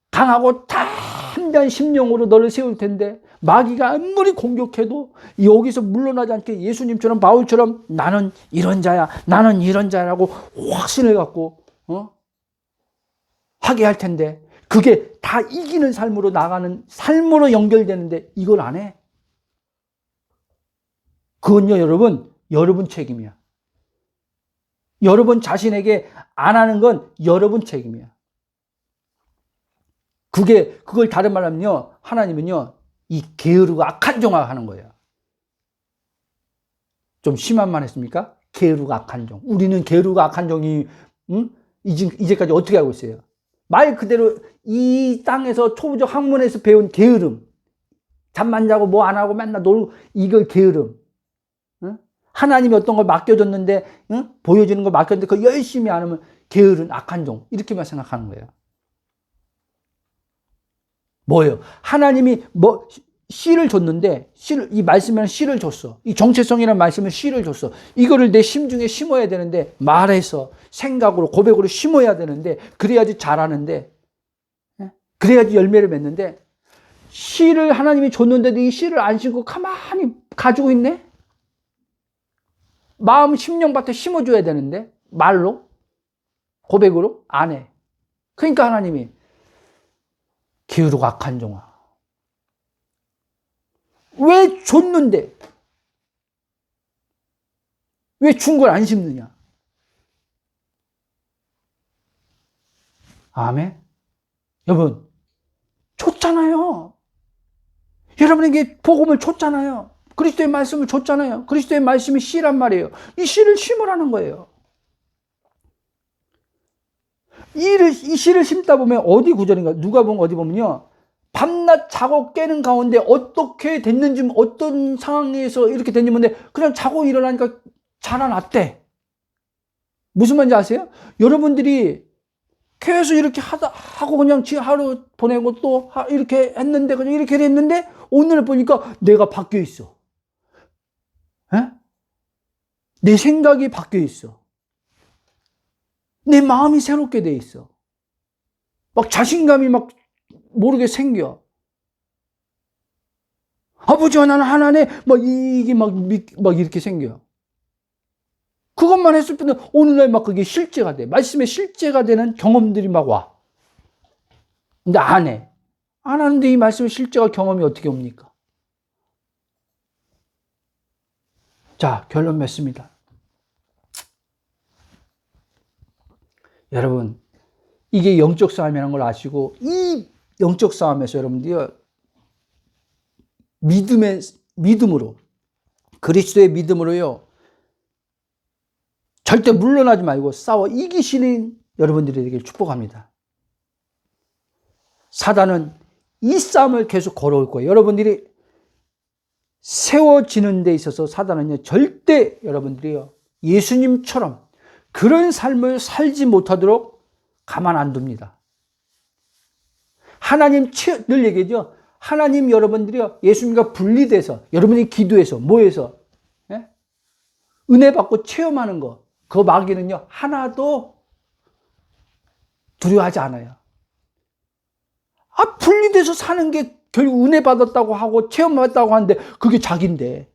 강하고 담대한 심령으로 너를 세울 텐데 마귀가 아무리 공격해도 여기서 물러나지 않게 예수님처럼 바울처럼 나는 이런 자야, 나는 이런 자라고 확신을 갖고 하게 할 텐데 그게 다 이기는 삶으로 나가는 삶으로 연결되는데 이걸 안 해? 그건요 여러분 책임이야. 여러분 자신에게 안 하는 건 여러분 책임이야. 그걸 다른 말로 하면요, 하나님은요, 이 게으르고 악한 종아 하는 거예요. 좀 심한 말 했습니까? 게으르고 악한 종. 우리는 게으르고 악한 종이, 이제까지 어떻게 하고 있어요? 말 그대로 이 땅에서 초부족 학문에서 배운 게으름. 잠만 자고 뭐 안 하고 맨날 놀고, 이걸 게으름. 응? 하나님이 어떤 걸 맡겨줬는데, 응? 보여주는 걸 맡겼는데 그거 열심히 안 하면 게으른 악한 종. 이렇게만 생각하는 거예요. 뭐예요? 하나님이 뭐 씨를 줬는데, 이 말씀에는 씨를 줬어. 이 정체성이라는 말씀은 씨를 줬어. 이거를 내 심중에 심어야 되는데, 말해서 생각으로 고백으로 심어야 되는데, 그래야지 자라는데, 그래야지 열매를 맺는데, 씨를 하나님이 줬는데도 이 씨를 안 심고 가만히 가지고 있네? 마음 심령밭에 심어줘야 되는데, 말로, 고백으로 안 해. 그러니까 하나님이 기울고 악한 종아, 왜 줬는데 왜 준 걸 안 심느냐? 아멘. 여러분, 줬잖아요. 여러분에게 복음을 줬잖아요. 그리스도의 말씀을 줬잖아요. 그리스도의 말씀이 씨란 말이에요. 이 씨를 심으라는 거예요. 이 씨를 심다 보면 어디 구절인가? 누가 보면 어디 보면요. 밤낮 자고 깨는 가운데 어떻게 됐는지, 어떤 상황에서 이렇게 됐는지 모르는데 그냥 자고 일어나니까 자라났대. 무슨 말인지 아세요? 여러분들이 계속 이렇게 하고 그냥 하루 보내고 또 이렇게 했는데, 그냥 이렇게 했는데 오늘 보니까 내가 바뀌어 있어. 에? 내 생각이 바뀌어 있어. 내 마음이 새롭게 돼 있어. 막 자신감이 막 모르게 생겨. 아버지와 나는 하나네, 이게 막 이렇게 생겨. 그것만 했을 때는 오늘날 막 그게 실제가 돼. 말씀에 실제가 되는 경험들이 막 와. 근데 안 해. 안 하는데 이 말씀의 실제가 경험이 어떻게 옵니까? 자, 결론 맺습니다. 여러분, 이게 영적 싸움이라는 걸 아시고, 이 영적 싸움에서 여러분들이 믿음으로, 그리스도의 믿음으로요, 절대 물러나지 말고 싸워 이기시는 여러분들이 되길 축복합니다. 사단은 이 싸움을 계속 걸어올 거예요. 여러분들이 세워지는 데 있어서 사단은요, 절대 여러분들이요, 예수님처럼 그런 삶을 살지 못하도록 가만 안 둡니다. 하나님, 늘 얘기하죠. 하나님 여러분들이요, 예수님과 분리돼서, 여러분이 기도해서, 모여서, 은혜 받고 체험하는 거, 그 마귀는요, 하나도 두려워하지 않아요. 분리돼서 사는 게 결국 은혜 받았다고 하고 체험받았다고 하는데 그게 자기인데,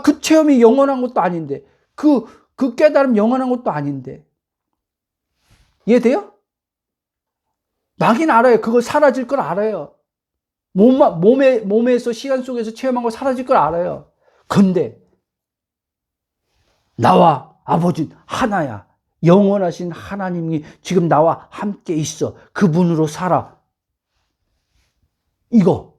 그 체험이 영원한 것도 아닌데, 그 깨달음 영원한 것도 아닌데. 이해돼요? 마귀는 알아요. 그거 사라질 걸 알아요. 몸에서, 시간 속에서 체험한 거 사라질 걸 알아요. 근데 나와 아버지는 하나야. 영원하신 하나님이 지금 나와 함께 있어. 그분으로 살아. 이거.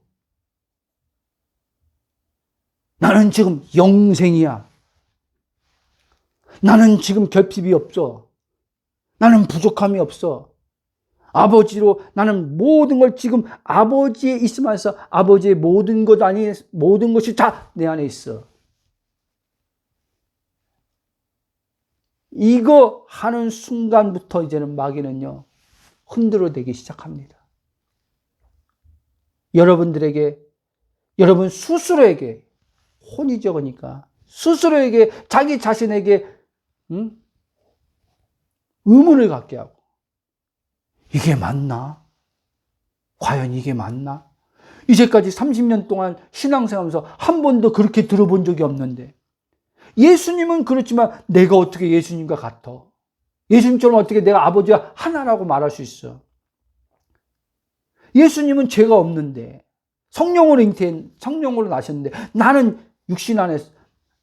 나는 지금 영생이야. 나는 지금 결핍이 없어. 나는 부족함이 없어. 아버지로 나는 모든 걸 지금 아버지에 있으면서 아버지의 모든 것 아니, 모든 것이 다 내 안에 있어. 이거 하는 순간부터 이제는 마귀는요, 흔들어대기 시작합니다. 여러분들에게, 여러분 스스로에게, 혼이 적으니까 스스로에게, 자기 자신에게 의문을 갖게 하고, 이게 맞나? 과연 이게 맞나? 이제까지 30년 동안 신앙생활하면서 한 번도 그렇게 들어본 적이 없는데, 예수님은 그렇지만 내가 어떻게 예수님과 같아? 예수님처럼 어떻게 내가 아버지와 하나라고 말할 수 있어? 예수님은 죄가 없는데, 성령으로 나셨는데, 나는 육신 안에,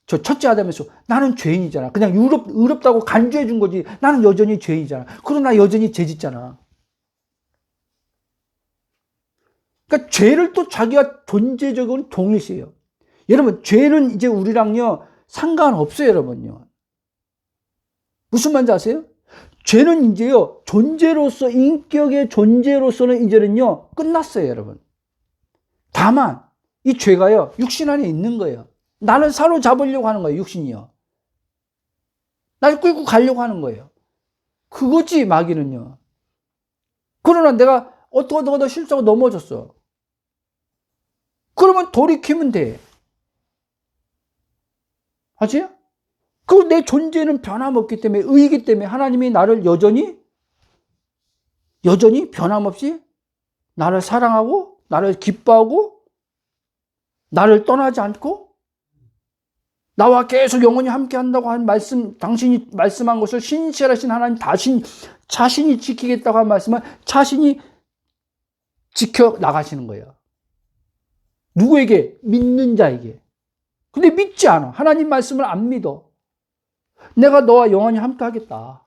저 첫째 아담에서 나는 죄인이잖아. 그냥 의롭다고 간주해 준 거지. 나는 여전히 죄인이잖아. 그러나 여전히 죄 짓잖아. 그러니까 죄를 또 자기가 존재적으로 동일시해요. 여러분, 죄는 이제 우리랑요, 상관없어요, 여러분요. 무슨 말인지 아세요? 죄는 이제요, 존재로서, 인격의 존재로서는 이제는요, 끝났어요, 여러분. 다만, 이 죄가요, 육신 안에 있는 거예요. 나를 사로잡으려고 하는 거예요, 육신이요. 나를 끌고 가려고 하는 거예요. 그거지, 마귀는요. 그러나 내가 어떠다 실수하고 넘어졌어. 그러면 돌이키면 돼. 아시요? 그리고 내 존재는 변함없기 때문에, 의이기 때문에 하나님이 나를 여전히 변함없이 나를 사랑하고, 나를 기뻐하고, 나를 떠나지 않고, 나와 계속 영원히 함께 한다고 한 말씀, 당신이 말씀한 것을 신실하신 하나님 자신이 지키겠다고 한 말씀을 자신이 지켜 나가시는 거예요. 누구에게? 믿는 자에게. 근데 믿지 않아. 하나님 말씀을 안 믿어. 내가 너와 영원히 함께 하겠다.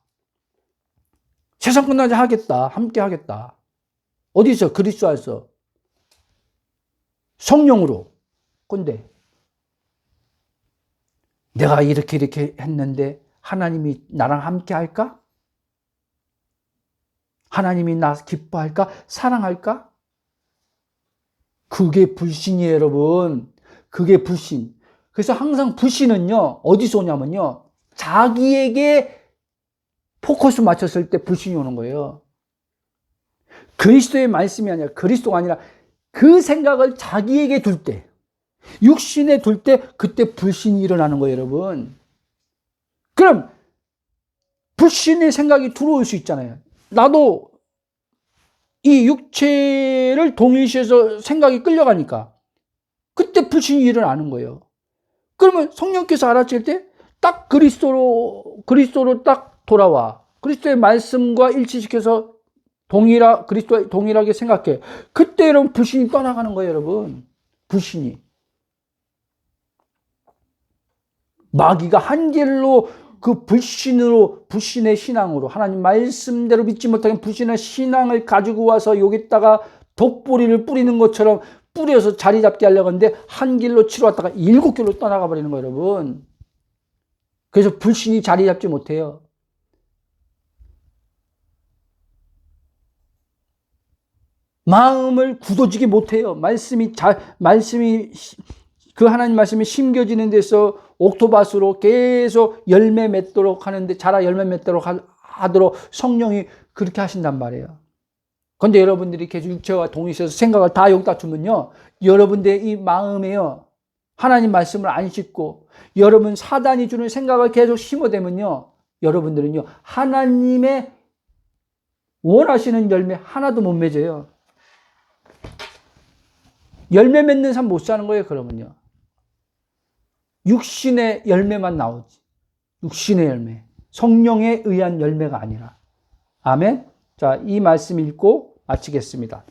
세상 끝나지 하겠다. 함께 하겠다. 어디서? 그리스도 안에서. 성령으로. 근데 내가 이렇게 했는데 하나님이 나랑 함께 할까? 하나님이 나 기뻐할까? 사랑할까? 그게 불신이에요, 여러분. 그게 불신. 그래서 항상 불신은요, 어디서 오냐면요, 자기에게 포커스 맞췄을 때 불신이 오는 거예요. 그리스도의 말씀이 아니라, 그리스도가 아니라 그 생각을 자기에게 둘 때, 육신에 둘 때, 그때 불신이 일어나는 거예요, 여러분. 그럼 불신의 생각이 들어올 수 있잖아요. 나도 이 육체를 동일시해서 생각이 끌려가니까 그때 불신이 일어나는 거예요. 그러면 성령께서 알아챌 때 딱 그리스도로 딱 돌아와. 그리스도의 말씀과 일치시켜서 그리스도와 동일하게 생각해. 그때 여러분 불신이 떠나가는 거예요, 여러분. 불신이. 마귀가 한 길로 그 불신의 신앙으로, 하나님 말씀대로 믿지 못하는 불신의 신앙을 가지고 와서 여기다가 독보리를 뿌리는 것처럼 뿌려서 자리 잡게 하려고 하는데 한 길로 치러왔다가 7길로 떠나가 버리는 거예요, 여러분. 그래서 불신이 자리 잡지 못해요. 마음을 굳어지게 못해요. 말씀이 그 하나님 말씀이 심겨지는 데서 옥토밭으로 계속 열매 맺도록 하는데, 자라 열매 맺도록 하도록 성령이 그렇게 하신단 말이에요. 그런데 여러분들이 계속 육체와 동일시해서 생각을 다 여기다 주면요, 여러분들의 이 마음에요, 하나님 말씀을 안 싣고 여러분 사단이 주는 생각을 계속 심어대면요, 여러분들은요, 하나님의 원하시는 열매 하나도 못 맺어요. 열매 맺는 삶 못 사는 거예요, 그러면요. 육신의 열매만 나오지. 육신의 열매. 성령에 의한 열매가 아니라. 아멘? 자, 이 말씀 읽고 마치겠습니다.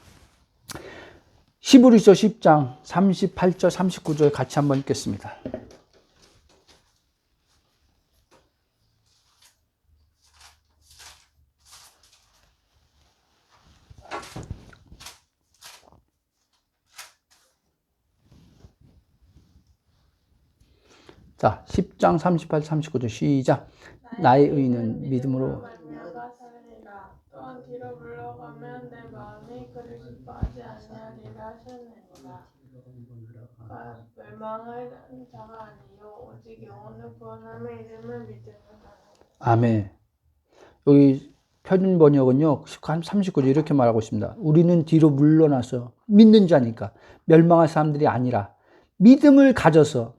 히브리서 10장 38절 39절 같이 한번 읽겠습니다. 자, 10장 38, 39절 시작. 나의 의는 믿음으로 또한 뒤로 물러가면 내 마음이 그를 기뻐하지 아니하리라 하셨느니라. 멸망할 자가 아니요 오직 영혼을 구원함의 이름을 믿으는 자라. 아멘. 여기 표준 번역은요, 39절 이렇게 말하고 있습니다. 우리는 뒤로 물러나서 믿는 자니까 멸망할 사람들이 아니라 믿음을 가져서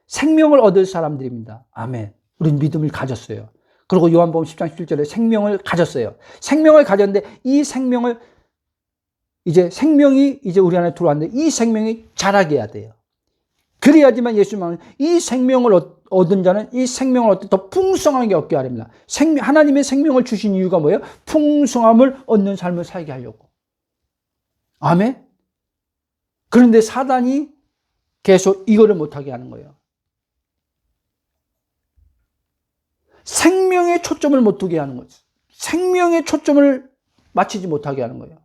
생명을 얻을 사람들입니다. 아멘. 우리는 믿음을 가졌어요. 그리고 요한복음 10장 11절에 생명을 가졌어요. 생명을 가졌는데 이 생명을 생명이 우리 안에 들어왔는데 이 생명이 자라게 해야 돼요. 그래야지만 예수님은 이 생명을 얻은 자는 이 생명을 얻되 더 풍성하게 얻게 하렵니다. 하나님의 생명을 주신 이유가 뭐예요? 풍성함을 얻는 삶을 살게 하려고. 아멘. 그런데 사단이 계속 이거를 못하게 하는 거예요. 생명의 초점을 못 두게 하는 거죠. 생명의 초점을 맞추지 못하게 하는 거예요.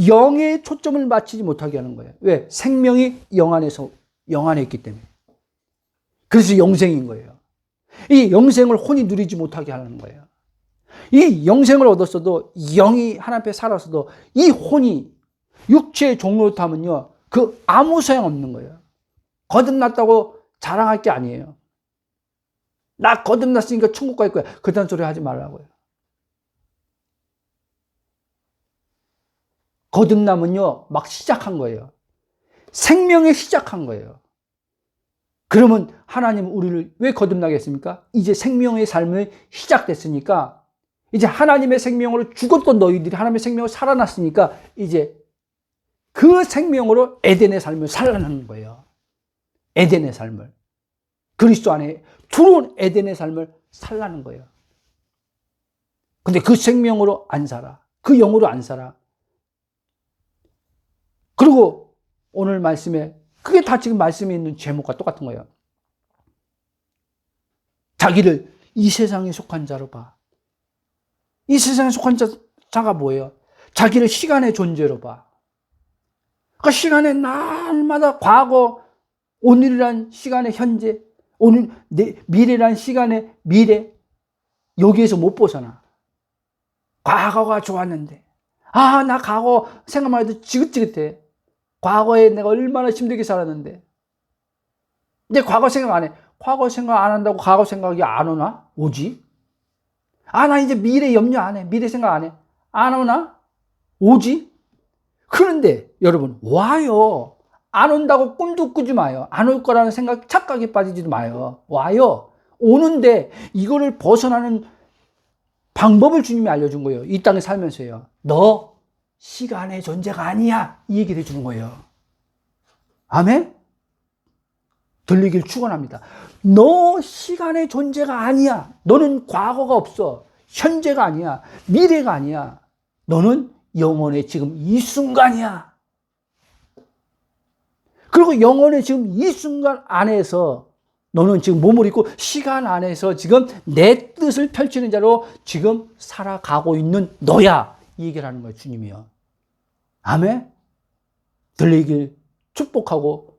영의 초점을 맞추지 못하게 하는 거예요. 왜? 생명이 영 안에 있기 때문에. 그래서 영생인 거예요. 이 영생을 혼이 누리지 못하게 하는 거예요. 이 영생을 얻었어도 영이 하나님 앞에 살았어도 이 혼이 육체의 종로로 타면요 그 아무 소용 없는 거예요. 거듭났다고 자랑할 게 아니에요. 나 거듭났으니까 천국 갈 거야. 그딴 소리 하지 말라고요. 거듭남은요 막 시작한 거예요. 생명의 시작한 거예요. 그러면 하나님은 우리를 왜 거듭나게 했습니까? 이제 생명의 삶이 시작됐으니까 이제 하나님의 생명으로 죽었던 너희들이 하나님의 생명으로 살아났으니까 이제 그 생명으로 에덴의 삶을 살아나는 거예요. 에덴의 삶을. 그리스도 안에 들어온 에덴의 삶을 살라는 거예요. 근데 그 생명으로 안 살아. 그 영으로 안 살아. 그리고 오늘 말씀에 그게 다 지금 말씀에 있는 제목과 똑같은 거예요. 자기를 이 세상에 속한 자로 봐. 이 세상에 속한 자가 뭐예요? 자기를 시간의 존재로 봐. 그 시간에 날마다 과거, 오늘이란 시간의 현재, 오늘 미래란 시간의 미래, 여기에서 못 벗어나. 과거가 좋았는데, 나 과거 생각만 해도 지긋지긋해. 과거에 내가 얼마나 힘들게 살았는데. 근데 과거 생각 안 해. 과거 생각 안 한다고 과거 생각이 안 오나? 오지? 나 이제 미래 염려 안 해. 미래 생각 안 해. 안 오나? 오지? 그런데 여러분, 와요. 안 온다고 꿈도 꾸지 마요. 안 올 거라는 생각, 착각에 빠지지도 마요. 와요. 오는데 이거를 벗어나는 방법을 주님이 알려준 거예요. 이 땅에 살면서요. 너 시간의 존재가 아니야. 이 얘기를 해주는 거예요. 아멘? 들리길 축원합니다. 너 시간의 존재가 아니야. 너는 과거가 없어. 현재가 아니야. 미래가 아니야. 너는 영혼의 지금 이 순간이야. 그리고 영혼의 지금 이 순간 안에서 너는 지금 몸을 입고 시간 안에서 지금 내 뜻을 펼치는 자로 지금 살아가고 있는 너야. 이 얘기를 하는 거예요, 주님이요. 아멘? 들리길 축복하고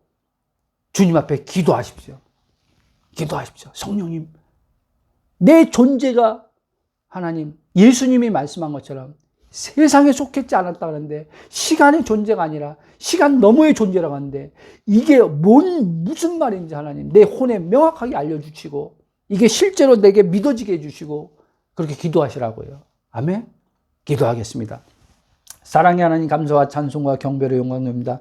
주님 앞에 기도하십시오. 기도하십시오. 성령님, 내 존재가 하나님, 예수님이 말씀한 것처럼 세상에 속했지 않았다 그러는데 시간의 존재가 아니라 시간 너머의 존재라고 하는데 이게 무슨 말인지 하나님 내 혼에 명확하게 알려주시고 이게 실제로 내게 믿어지게 해주시고 그렇게 기도하시라고요. 아멘? 기도하겠습니다. 사랑의 하나님 감사와 찬송과 경배로 영광드립니다.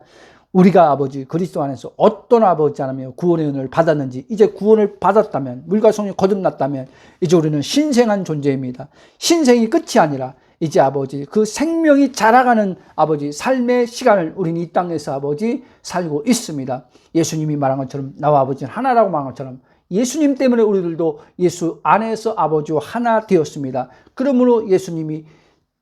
우리가 아버지 그리스도 안에서 어떤 아버지 하나며 구원의 은혜를 받았는지 이제 구원을 받았다면 물과 성령이 거듭났다면 이제 우리는 신생한 존재입니다. 신생이 끝이 아니라 이제 아버지 그 생명이 자라가는 아버지 삶의 시간을 우리는 이 땅에서 아버지 살고 있습니다. 예수님이 말한 것처럼 나와 아버지는 하나라고 말한 것처럼 예수님 때문에 우리들도 예수 안에서 아버지와 하나 되었습니다. 그러므로 예수님이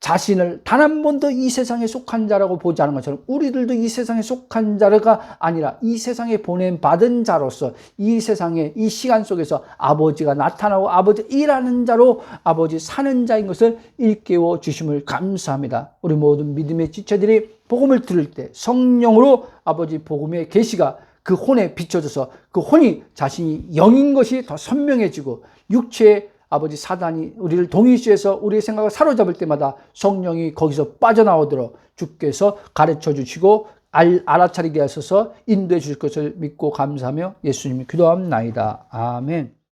자신을 단 한 번도 이 세상에 속한 자라고 보지 않은 것처럼 우리들도 이 세상에 속한 자가 아니라 이 세상에 보냄받은 자로서 이 세상에 이 시간 속에서 아버지가 나타나고 아버지 일하는 자로 아버지 사는 자인 것을 일깨워 주심을 감사합니다. 우리 모든 믿음의 지체들이 복음을 들을 때 성령으로 아버지 복음의 계시가 그 혼에 비춰져서 그 혼이 자신이 영인 것이 더 선명해지고 육체의 아버지 사단이 우리를 동의시해서 우리의 생각을 사로잡을 때마다 성령이 거기서 빠져나오도록 주께서 가르쳐 주시고 알아차리게 하셔서 인도해 주실 것을 믿고 감사하며 예수님이 기도합나이다. 아멘.